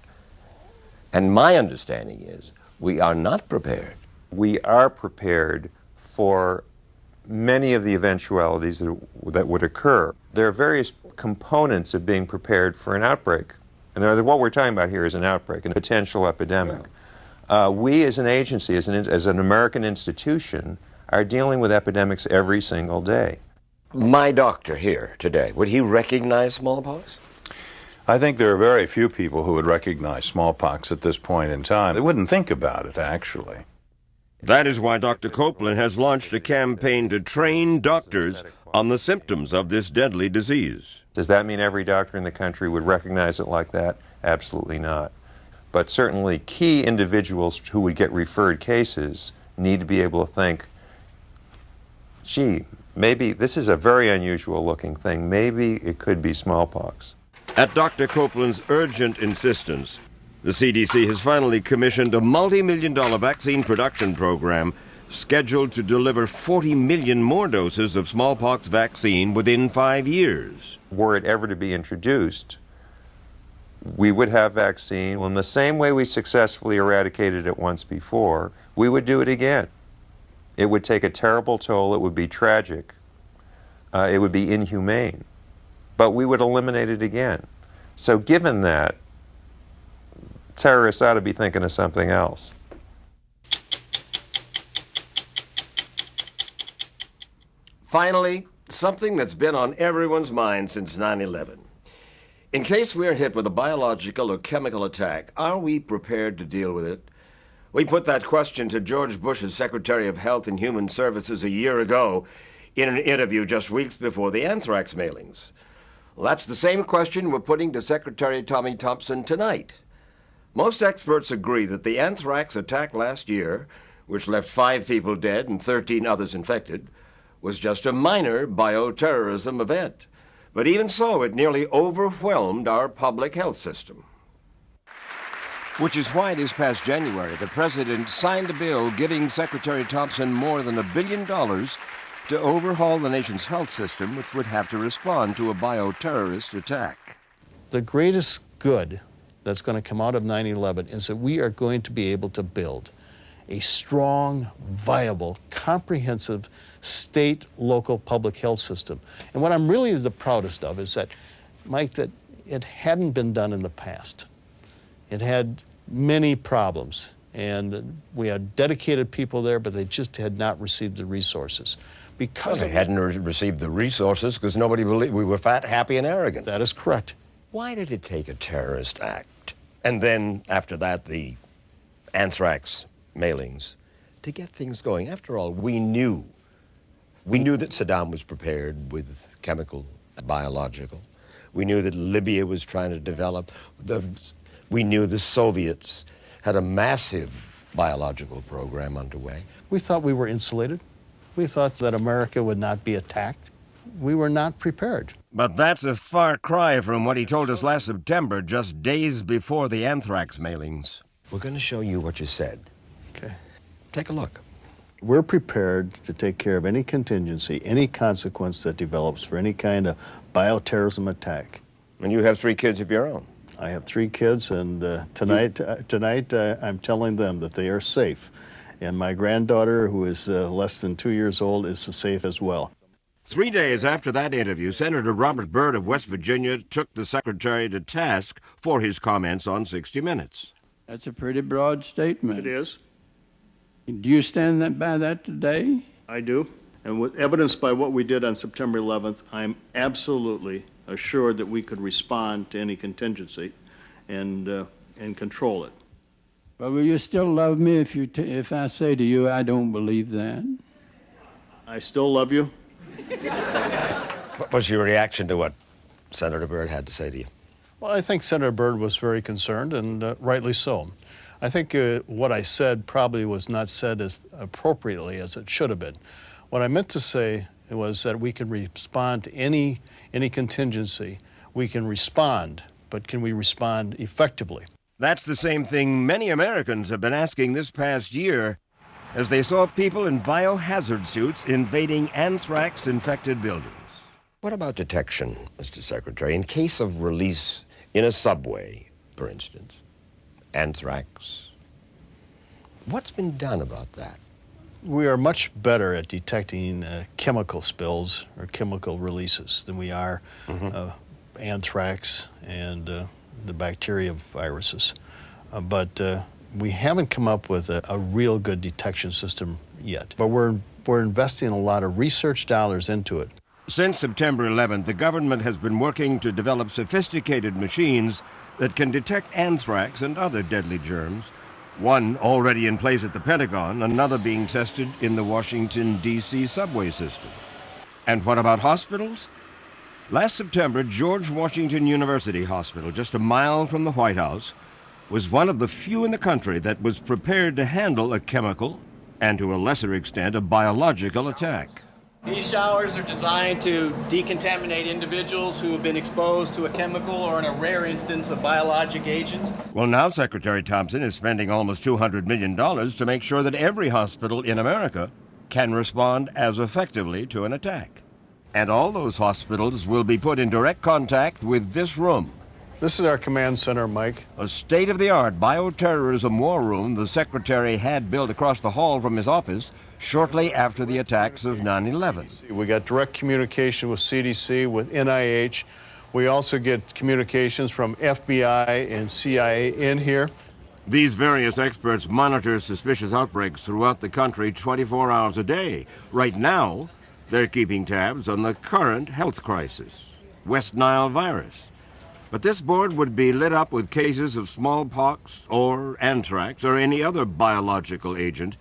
And my understanding is we are not prepared. We are prepared for many of the eventualities that would occur. There are various components of being prepared for an outbreak. And what we're talking about here is an outbreak, a potential epidemic. We as an agency, as an American institution, are dealing with epidemics every single day. My doctor here today, would he recognize smallpox? I think there are very few people who would recognize smallpox at this point in time. They wouldn't think about it, actually. That is why Dr. Copeland has launched a campaign to train doctors on the symptoms of this deadly disease. Does that mean every doctor in the country would recognize it like that? Absolutely not. But certainly key individuals who would get referred cases need to be able to think, gee, maybe this is a very unusual looking thing. Maybe it could be smallpox. At Dr. Copeland's urgent insistence, the CDC has finally commissioned a multi-million-dollar vaccine production program scheduled to deliver 40 million more doses of smallpox vaccine within 5 years. Were it ever to be introduced, we would have vaccine. Well, in the same way we successfully eradicated it once before, we would do it again. It would take a terrible toll. It would be tragic. It would be inhumane. But we would eliminate it again. So given that, terrorists ought to be thinking of something else. Finally, something that's been on everyone's mind since 9/11. In case we're hit with a biological or chemical attack, are we prepared to deal with it? We put that question to George Bush's Secretary of Health and Human Services a year ago in an interview just weeks before the anthrax mailings. Well, that's the same question we're putting to Secretary Tommy Thompson tonight. Most experts agree that the anthrax attack last year, which left 5 people dead and 13 others infected, was just a minor bioterrorism event. But even so, it nearly overwhelmed our public health system. Which is why this past January, the President signed a bill giving Secretary Thompson more than $1 billion to overhaul the nation's health system, which would have to respond to a bioterrorist attack. The greatest good that's going to come out of 9/11 is that we are going to be able to build a strong, viable, comprehensive state, local public health system. And what I'm really the proudest of is that, Mike, that it hadn't been done in the past. It had many problems, and we had dedicated people there, but they just had not received the resources. Because they hadn't received the resources because nobody believed we were fat, happy, and arrogant. That is correct. Why did it take a terrorist act, and then after that the anthrax mailings, to get things going? After all, we knew that Saddam was prepared with chemical, biological. We knew that Libya was trying to develop. We knew the Soviets had a massive biological program underway. We thought we were insulated. We thought that America would not be attacked. We were not prepared. But that's a far cry from what he told us last September, just days before the anthrax mailings. We're going to show you what you said. Okay. Take a look. We're prepared to take care of any contingency, any consequence that develops for any kind of bioterrorism attack. And you have 3 kids of your own. I have 3 kids, and tonight I'm telling them that they are safe. And my granddaughter, who is less than 2 years old, is safe as well. 3 days after that interview, Senator Robert Byrd of West Virginia took the secretary to task for his comments on 60 Minutes. That's a pretty broad statement. It is. Do you stand by that today? I do. And with evidenced by what we did on September 11th, I'm absolutely assured that we could respond to any contingency and control it. But will you still love me if I say to you, I don't believe that? I still love you. What was your reaction to what Senator Byrd had to say to you? Well, I think Senator Byrd was very concerned, and rightly so. I think what I said probably was not said as appropriately as it should have been. What I meant to say was that we can respond to any contingency. We can respond, but can we respond effectively? That's the same thing many Americans have been asking this past year as they saw people in biohazard suits invading anthrax-infected buildings. What about detection, Mr. Secretary? In case of release in a subway, for instance, anthrax, what's been done about that? We are much better at detecting chemical spills or chemical releases than we are anthrax and the bacteria viruses. But we haven't come up with a real good detection system yet. But we're investing a lot of research dollars into it. Since September 11th, the government has been working to develop sophisticated machines that can detect anthrax and other deadly germs. One already in place at the Pentagon, another being tested in the Washington, D.C. subway system. And what about hospitals? Last September, George Washington University Hospital, just a mile from the White House, was one of the few in the country that was prepared to handle a chemical and, to a lesser extent, a biological attack. These showers are designed to decontaminate individuals who have been exposed to a chemical or, in a rare instance, a biologic agent. Well, now Secretary Thompson is spending almost $200 million to make sure that every hospital in America can respond as effectively to an attack. And all those hospitals will be put in direct contact with this room. This is our command center, Mike. A state-of-the-art bioterrorism war room the Secretary had built across the hall from his office shortly after the attacks of 9/11. We got direct communication with CDC, with NIH. We also get communications from FBI and CIA in here. These various experts monitor suspicious outbreaks throughout the country 24 hours a day. Right now, they're keeping tabs on the current health crisis, West Nile virus. But this board would be lit up with cases of smallpox or anthrax or any other biological agent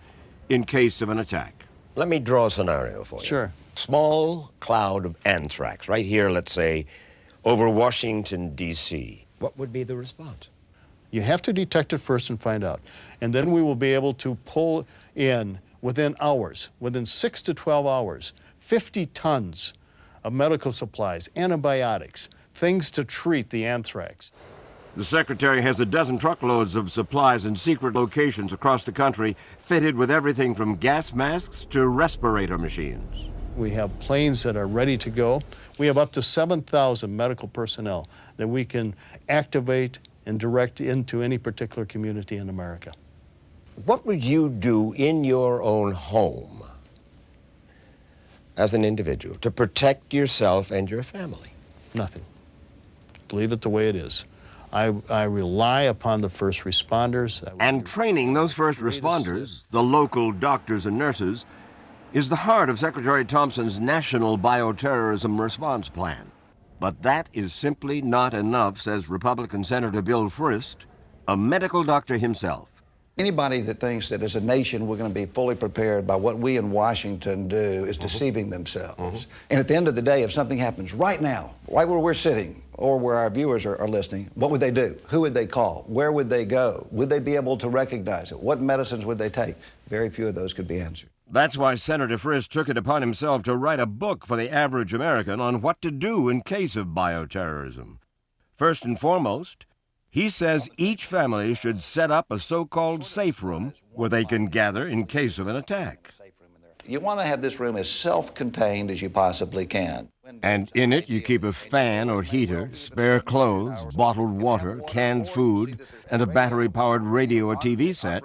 in case of an attack. Let me draw a scenario for you. Sure. Small cloud of anthrax, right here, let's say, over Washington, D.C. What would be the response? You have to detect it first and find out. And then we will be able to pull in, within hours, within 6 to 12 hours, 50 tons of medical supplies, antibiotics, things to treat the anthrax. The Secretary has a dozen truckloads of supplies in secret locations across the country, fitted with everything from gas masks to respirator machines. We have planes that are ready to go. We have up to 7,000 medical personnel that we can activate and direct into any particular community in America. What would you do in your own home as an individual to protect yourself and your family? Nothing. Leave it the way it is. I rely upon the first responders. And training those first responders, the local doctors and nurses, is the heart of Secretary Thompson's National Bioterrorism Response Plan. But that is simply not enough, says Republican Senator Bill Frist, a medical doctor himself. Anybody that thinks that as a nation we're going to be fully prepared by what we in Washington do is deceiving themselves. And at the end of the day, if something happens right now, right where we're sitting, or where our viewers are listening, what would they do? Who would they call? Where would they go? Would they be able to recognize it? What medicines would they take? Very few of those could be answered. That's why Senator Frist took it upon himself to write a book for the average American on what to do in case of bioterrorism. First and foremost, he says each family should set up a so-called safe room where they can gather in case of an attack. You want to have this room as self-contained as you possibly can. And in it, you keep a fan or heater, spare clothes, bottled water, canned food, and a battery-powered radio or TV set,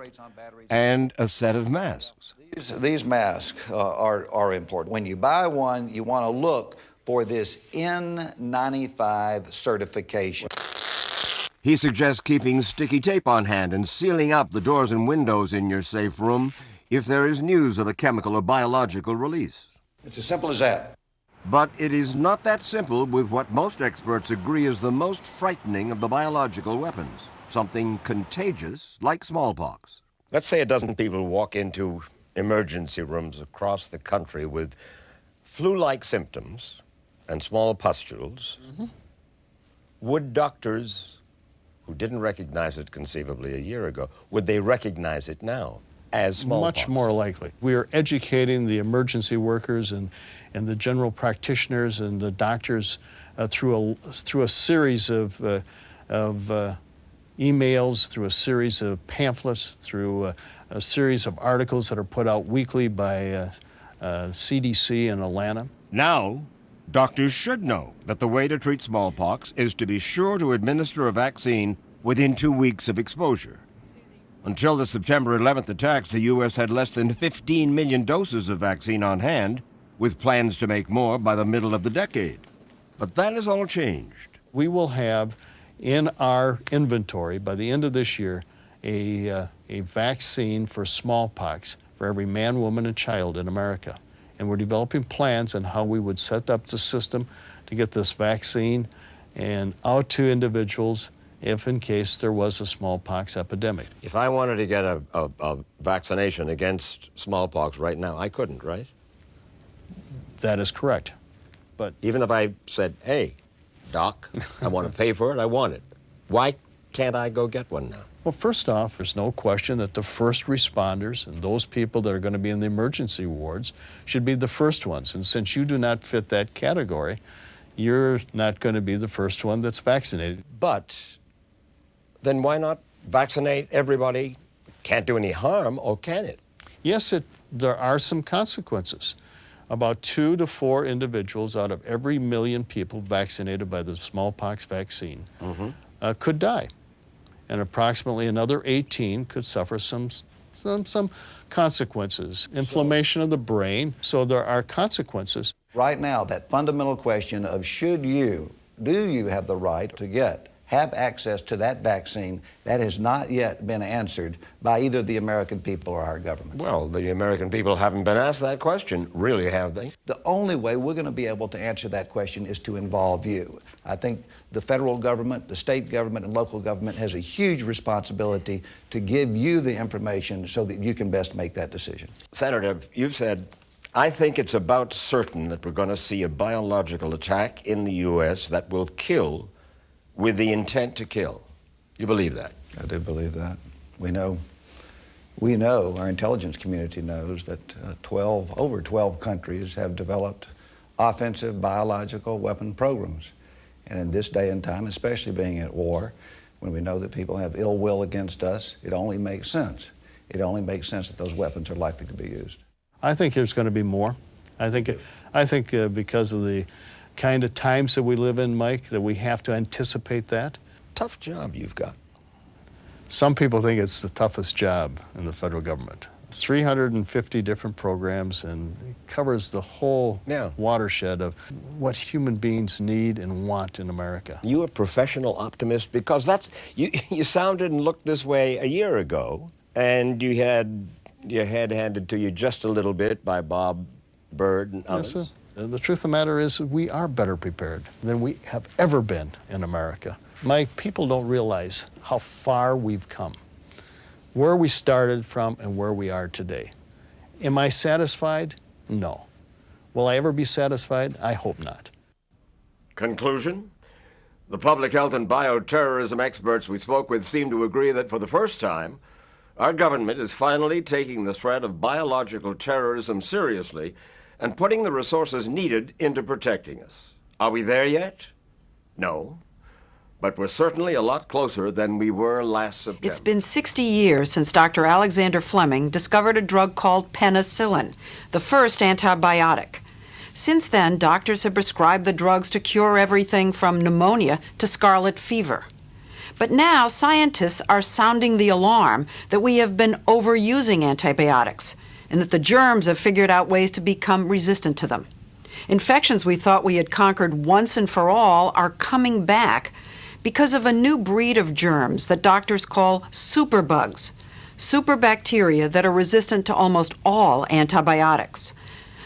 and a set of masks. These masks are important. When you buy one, you want to look for this N95 certification. He suggests keeping sticky tape on hand and sealing up the doors and windows in your safe room if there is news of a chemical or biological release. It's as simple as that. But it is not that simple with what most experts agree is the most frightening of the biological weapons, something contagious like smallpox. Let's say a dozen people walk into emergency rooms across the country with flu-like symptoms and small pustules. Would doctors who didn't recognize it conceivably a year ago, would they recognize it now as smallpox? Much more likely. We are educating the emergency workers and the general practitioners and the doctors through a series of emails, through a series of pamphlets, through a series of articles that are put out weekly by CDC in Atlanta. Now, doctors should know that the way to treat smallpox is to be sure to administer a vaccine within 2 weeks of exposure. Until the September 11th attacks, the U.S. had less than 15 million doses of vaccine on hand, with plans to make more by the middle of the decade. But that has all changed. We will have in our inventory by the end of this year a vaccine for smallpox for every man, woman, and child in America. And we're developing plans on how we would set up the system to get this vaccine and out to individuals if in case there was a smallpox epidemic. If I wanted to get a vaccination against smallpox right now, I couldn't, right? That is correct. But even if I said, hey, Doc, I want to pay for it, I want it. Why can't I go get one now? Well, first off, there's no question that the first responders and those people that are going to be in the emergency wards should be the first ones. And since you do not fit that category, you're not going to be the first one that's vaccinated. But then why not vaccinate everybody? Can't do any harm, or can it? Yes, there are some consequences. About 2 to 4 individuals out of every million people vaccinated by the smallpox vaccine could die. And approximately another 18 could suffer some consequences. Inflammation of the brain, so there are consequences. Right now, that fundamental question of do you have the right to have access to that vaccine, that has not yet been answered by either the American people or our government. Well, the American people haven't been asked that question, really, have they? The only way we're going to be able to answer that question is to involve you. I think the federal government, the state government, and local government has a huge responsibility to give you the information so that you can best make that decision. Senator, you've said, I think it's about certain that we're going to see a biological attack in the U.S. that will kill with the intent to kill. You believe that? I do believe that. We know, our intelligence community knows that over 12 countries have developed offensive biological weapon programs. And in this day and time, especially being at war, when we know that people have ill will against us, it only makes sense. It only makes sense that those weapons are likely to be used. I think there's going to be more. I think because of the kind of times that we live in, Mike, that we have to anticipate that. Tough job you've got. Some people think it's the toughest job in the federal government. 350 different programs, and it covers the whole watershed of what human beings need and want in America. You a professional optimist? Because that's, you sounded and looked this way a year ago, and you had your head handed to you just a little bit by Bob Byrd and others. Yes, sir. The truth of the matter is we are better prepared than we have ever been in America. Mike, people don't realize how far we've come, where we started from and where we are today. Am I satisfied? No. Will I ever be satisfied? I hope not. Conclusion? The public health and bioterrorism experts we spoke with seem to agree that for the first time, our government is finally taking the threat of biological terrorism seriously and putting the resources needed into protecting us. Are we there yet? No. But we're certainly a lot closer than we were last September. It's been 60 years since Dr. Alexander Fleming discovered a drug called penicillin, the first antibiotic. Since then, doctors have prescribed the drugs to cure everything from pneumonia to scarlet fever. But now scientists are sounding the alarm that we have been overusing antibiotics, and that the germs have figured out ways to become resistant to them. Infections we thought we had conquered once and for all are coming back because of a new breed of germs that doctors call superbugs, superbacteria that are resistant to almost all antibiotics.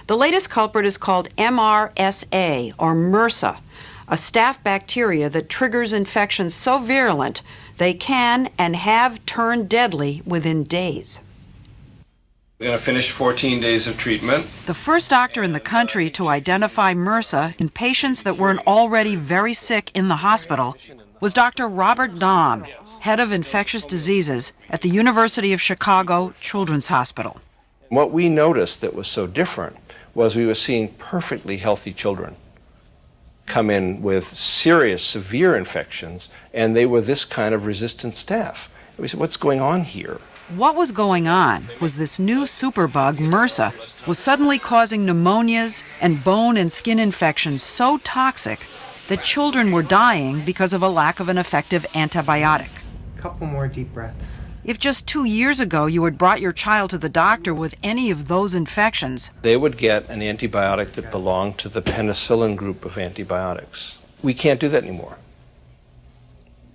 The latest culprit is called MRSA, or MRSA, a staph bacteria that triggers infections so virulent they can and have turned deadly within days. We're going to finish 14 days of treatment. The first doctor in the country to identify MRSA in patients that weren't already very sick in the hospital was Dr. Robert Dahm, head of infectious diseases at the University of Chicago Children's Hospital. What we noticed that was so different was we were seeing perfectly healthy children come in with serious, severe infections, and they were this kind of resistant staph. We said, what's going on here? What was going on was this new superbug, MRSA, was suddenly causing pneumonias and bone and skin infections so toxic that children were dying because of a lack of an effective antibiotic. A couple more deep breaths. If just 2 years ago you had brought your child to the doctor with any of those infections, they would get an antibiotic that belonged to the penicillin group of antibiotics. We can't do that anymore.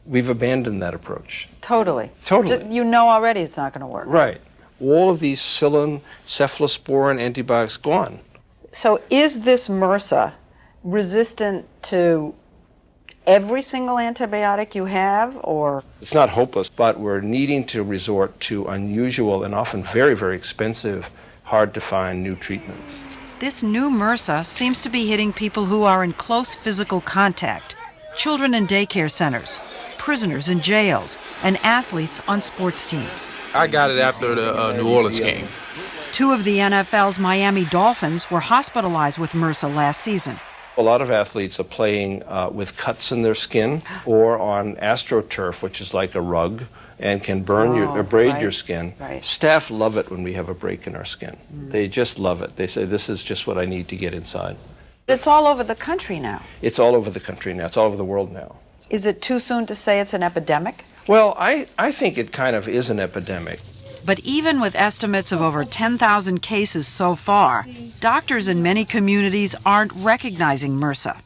We've abandoned that approach. Totally. Totally. You know already it's not going to work. Right. All of these psyllin, cephalosporin antibiotics gone. So is this MRSA resistant to every single antibiotic you have, or? It's not hopeless, but we're needing to resort to unusual and often very, very expensive, hard-to-find new treatments. This new MRSA seems to be hitting people who are in close physical contact. Children in daycare centers, prisoners in jails, and athletes on sports teams. I got it after the New Orleans game. 2 of the NFL's Miami Dolphins were hospitalized with MRSA last season. A lot of athletes are playing with cuts in their skin or on AstroTurf, which is like a rug, and can burn abrade your skin. Right. Staff love it when we have a break in our skin. They just love it. They say, this is just what I need to get inside. It's all over the country now. It's all over the country now. It's all over the world now. Is it too soon to say it's an epidemic? Well, I think it kind of is an epidemic. But even with estimates of over 10,000 cases so far, doctors in many communities aren't recognizing MRSA.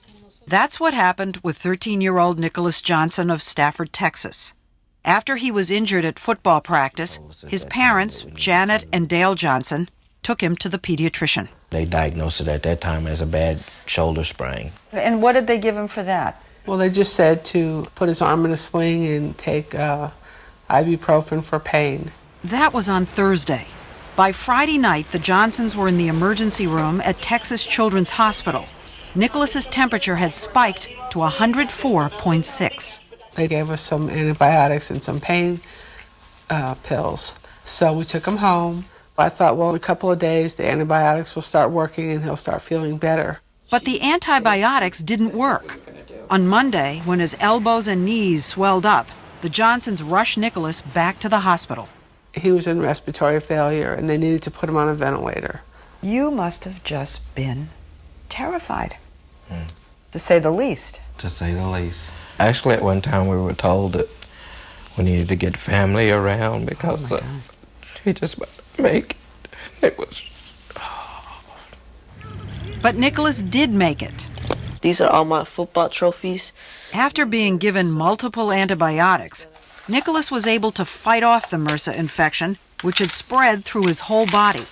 That's what happened with 13-year-old Nicholas Johnson of Stafford, Texas. After he was injured at football practice, his parents, Janet and Dale Johnson, took him to the pediatrician. They diagnosed it at that time as a bad shoulder sprain. And what did they give him for that? Well, they just said to put his arm in a sling and take ibuprofen for pain. That was on Thursday. By Friday night, the Johnsons were in the emergency room at Texas Children's Hospital. Nicholas's temperature had spiked to 104.6. They gave us some antibiotics and some pain pills. So we took him home. I thought, well, in a couple of days, the antibiotics will start working and he'll start feeling better. But the antibiotics didn't work. On Monday, when his elbows and knees swelled up, the Johnsons rushed Nicholas back to the hospital. He was in respiratory failure, and they needed to put him on a ventilator. You must have just been terrified, to say the least. To say the least. Actually, at one time we were told that we needed to get family around because he just might make it. It was... But Nicholas did make it. These are all my football trophies. After being given multiple antibiotics, Nicholas was able to fight off the MRSA infection, which had spread through his whole body.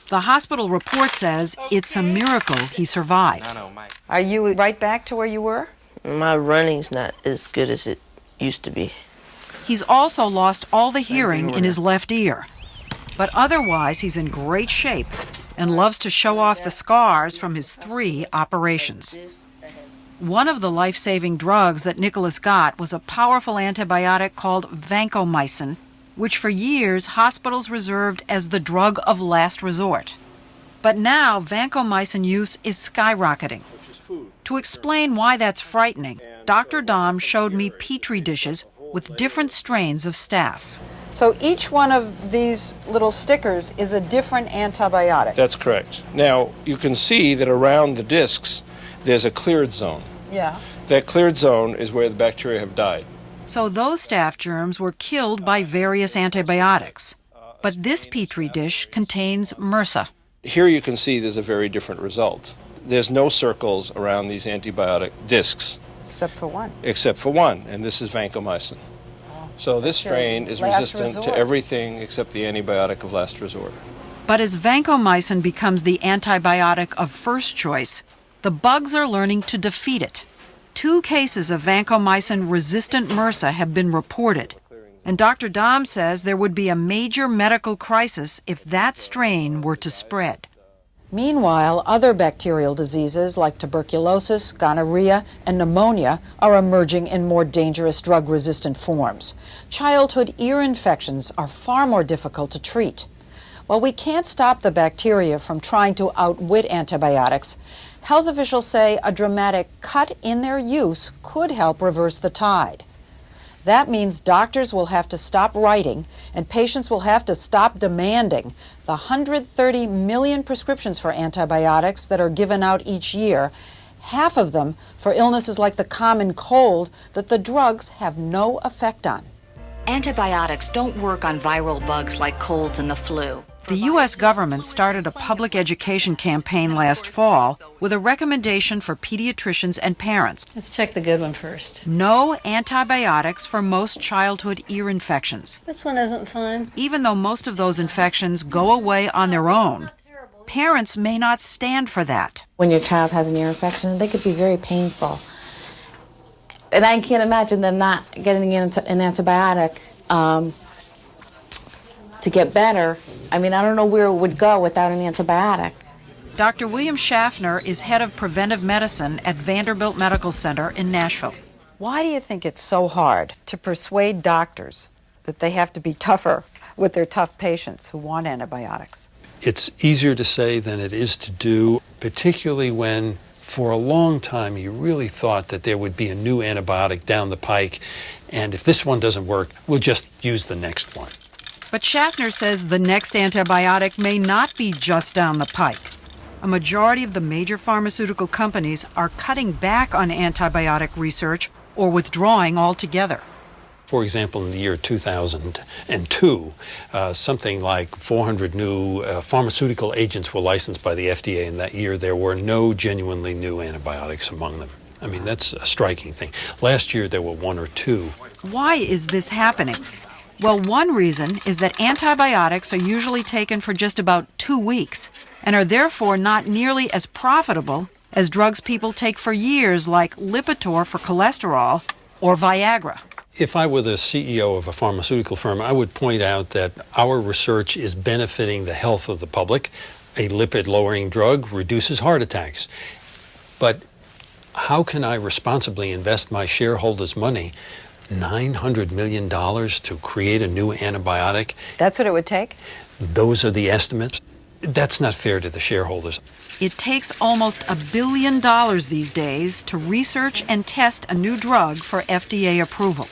The hospital report says it's a miracle he survived. Are you right back to where you were? My running's not as good as it used to be. He's also lost all the hearing in his left ear. But otherwise, he's in great shape and loves to show off the scars from his 3 operations. One of the life-saving drugs that Nicholas got was a powerful antibiotic called vancomycin, which for years hospitals reserved as the drug of last resort. But now vancomycin use is skyrocketing. To explain why that's frightening, Dr. Dom showed me petri dishes with different strains of staph. So each one of these little stickers is a different antibiotic. That's correct. Now, you can see that around the discs, there's a cleared zone. Yeah. That cleared zone is where the bacteria have died. So those staph germs were killed by various antibiotics. But this petri dish contains MRSA. Here you can see there's a very different result. There's no circles around these antibiotic discs. Except for one. Except for one, and this is vancomycin. So this strain is resistant to everything except the antibiotic of last resort. But as vancomycin becomes the antibiotic of first choice, the bugs are learning to defeat it. 2 cases of vancomycin-resistant MRSA have been reported. And Dr. Dom says there would be a major medical crisis if that strain were to spread. Meanwhile, other bacterial diseases like tuberculosis, gonorrhea, and pneumonia are emerging in more dangerous drug-resistant forms. Childhood ear infections are far more difficult to treat. While we can't stop the bacteria from trying to outwit antibiotics, health officials say a dramatic cut in their use could help reverse the tide. That means doctors will have to stop writing and patients will have to stop demanding the 130 million prescriptions for antibiotics that are given out each year, half of them for illnesses like the common cold that the drugs have no effect on. Antibiotics don't work on viral bugs like colds and the flu. The U.S. government started a public education campaign last fall with a recommendation for pediatricians and parents. Let's check the good one first. No antibiotics for most childhood ear infections. This one isn't fine. Even though most of those infections go away on their own, parents may not stand for that. When your child has an ear infection, they could be very painful. And I can't imagine them not getting an antibiotic to get better. I mean, I don't know where it would go without an antibiotic. Dr. William Schaffner is head of preventive medicine at Vanderbilt Medical Center in Nashville. Why do you think it's so hard to persuade doctors that they have to be tougher with their tough patients who want antibiotics? It's easier to say than it is to do, particularly when for a long time you really thought that there would be a new antibiotic down the pike, and if this one doesn't work, we'll just use the next one. But Schaffner says the next antibiotic may not be just down the pike. A majority of the major pharmaceutical companies are cutting back on antibiotic research or withdrawing altogether. For example, in the year 2002, something like 400 new pharmaceutical agents were licensed by the FDA, and that year there were no genuinely new antibiotics among them. I mean, that's a striking thing. Last year there were 1 or 2. Why is this happening? Well, one reason is that antibiotics are usually taken for just about 2 weeks and are therefore not nearly as profitable as drugs people take for years like Lipitor for cholesterol or Viagra. If I were the CEO of a pharmaceutical firm, I would point out that our research is benefiting the health of the public. A lipid-lowering drug reduces heart attacks. But how can I responsibly invest my shareholders' money, $900 million, to create a new antibiotic? That's what it would take? Those are the estimates. That's not fair to the shareholders. It takes almost $1 billion these days to research and test a new drug for FDA approval.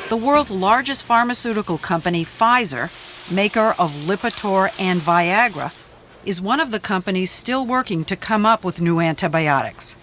The world's largest pharmaceutical company, Pfizer, maker of Lipitor and Viagra, is one of the companies still working to come up with new antibiotics.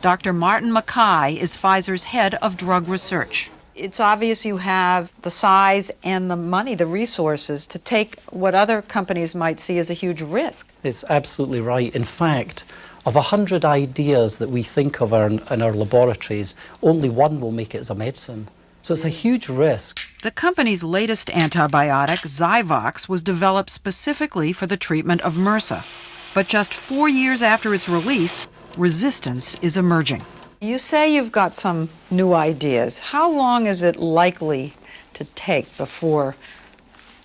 Dr. Martin Mackay is Pfizer's head of drug research. It's obvious you have the size and the money, the resources, to take what other companies might see as a huge risk. It's absolutely right. In fact, of 100 ideas that we think of in our laboratories, only one will make it as a medicine. So it's a huge risk. The company's latest antibiotic, Zyvox, was developed specifically for the treatment of MRSA. But just 4 years after its release, resistance is emerging. You say you've got some new ideas. How long is it likely to take before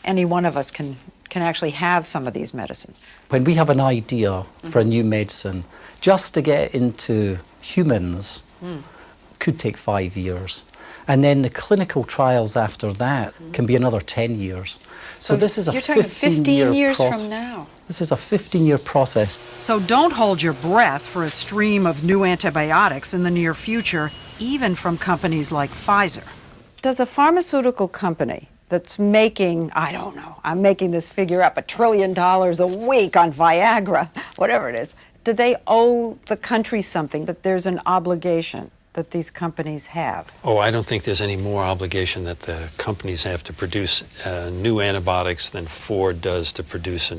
any one of us can actually have some of these medicines? When we have an idea for a new medicine, just to get into humans could take 5 years. And then the clinical trials after that can be another 10 years. So this is a 15 years process. from now. This is a 15-year process. So don't hold your breath for a stream of new antibiotics in the near future, even from companies like Pfizer. Does a pharmaceutical company that's making, I don't know, I'm making this figure up, $1 trillion a week on Viagra, whatever it is, do they owe the country something, that there's an obligation that these companies have? Oh, I don't think there's any more obligation that the companies have to produce new antibiotics than Ford does to produce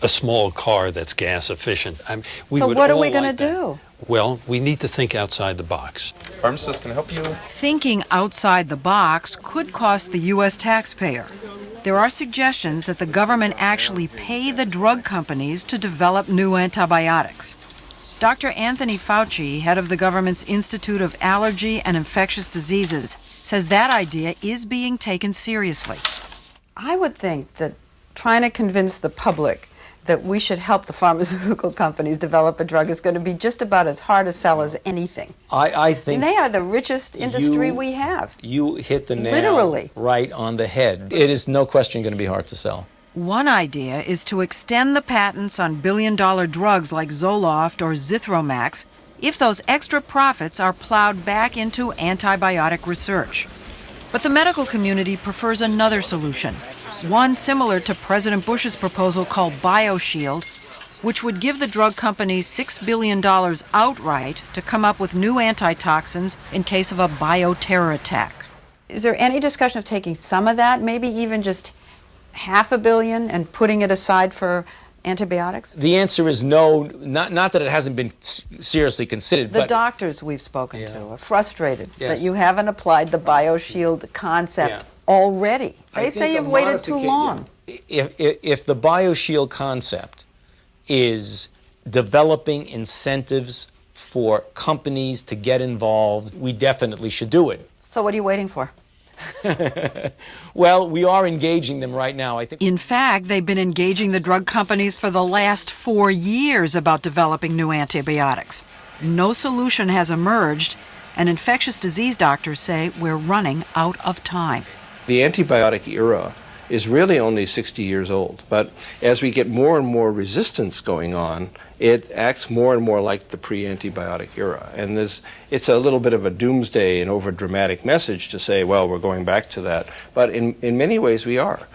a small car that's gas efficient. So what are we going to do? Well, we need to think outside the box. Pharmacist, can I help you? Thinking outside the box could cost the U.S. taxpayer. There are suggestions that the government actually pay the drug companies to develop new antibiotics. Dr. Anthony Fauci, head of the government's Institute of Allergy and Infectious Diseases, says that idea is being taken seriously. I would think that trying to convince the public that we should help the pharmaceutical companies develop a drug is going to be just about as hard to sell as anything. I think and they are the richest industry we have. You hit the nail literally right on the head. It is no question going to be hard to sell. One idea is to extend the patents on billion-dollar drugs like Zoloft or Zithromax if those extra profits are plowed back into antibiotic research. But the medical community prefers another solution, one similar to President Bush's proposal called BioShield, which would give the drug companies $6 billion outright to come up with new antitoxins in case of a bioterror attack. Is there any discussion of taking some of that, maybe even just $500 million, and putting it aside for antibiotics? The answer is no, not that it hasn't been seriously considered. The doctors we've spoken to are frustrated that you haven't applied the BioShield concept already. They say you've waited too long. If the BioShield concept is developing incentives for companies to get involved, we definitely should do it. So what are you waiting for? Well, we are engaging them right now. I think. In fact, they've been engaging the drug companies for the last 4 years about developing new antibiotics. No solution has emerged, and infectious disease doctors say we're running out of time. The antibiotic era is really only 60 years old, but as we get more and more resistance going on, it acts more and more like the pre-antibiotic era. And it's a little bit of a doomsday and over-dramatic message to say, well, we're going back to that. But in many ways we are.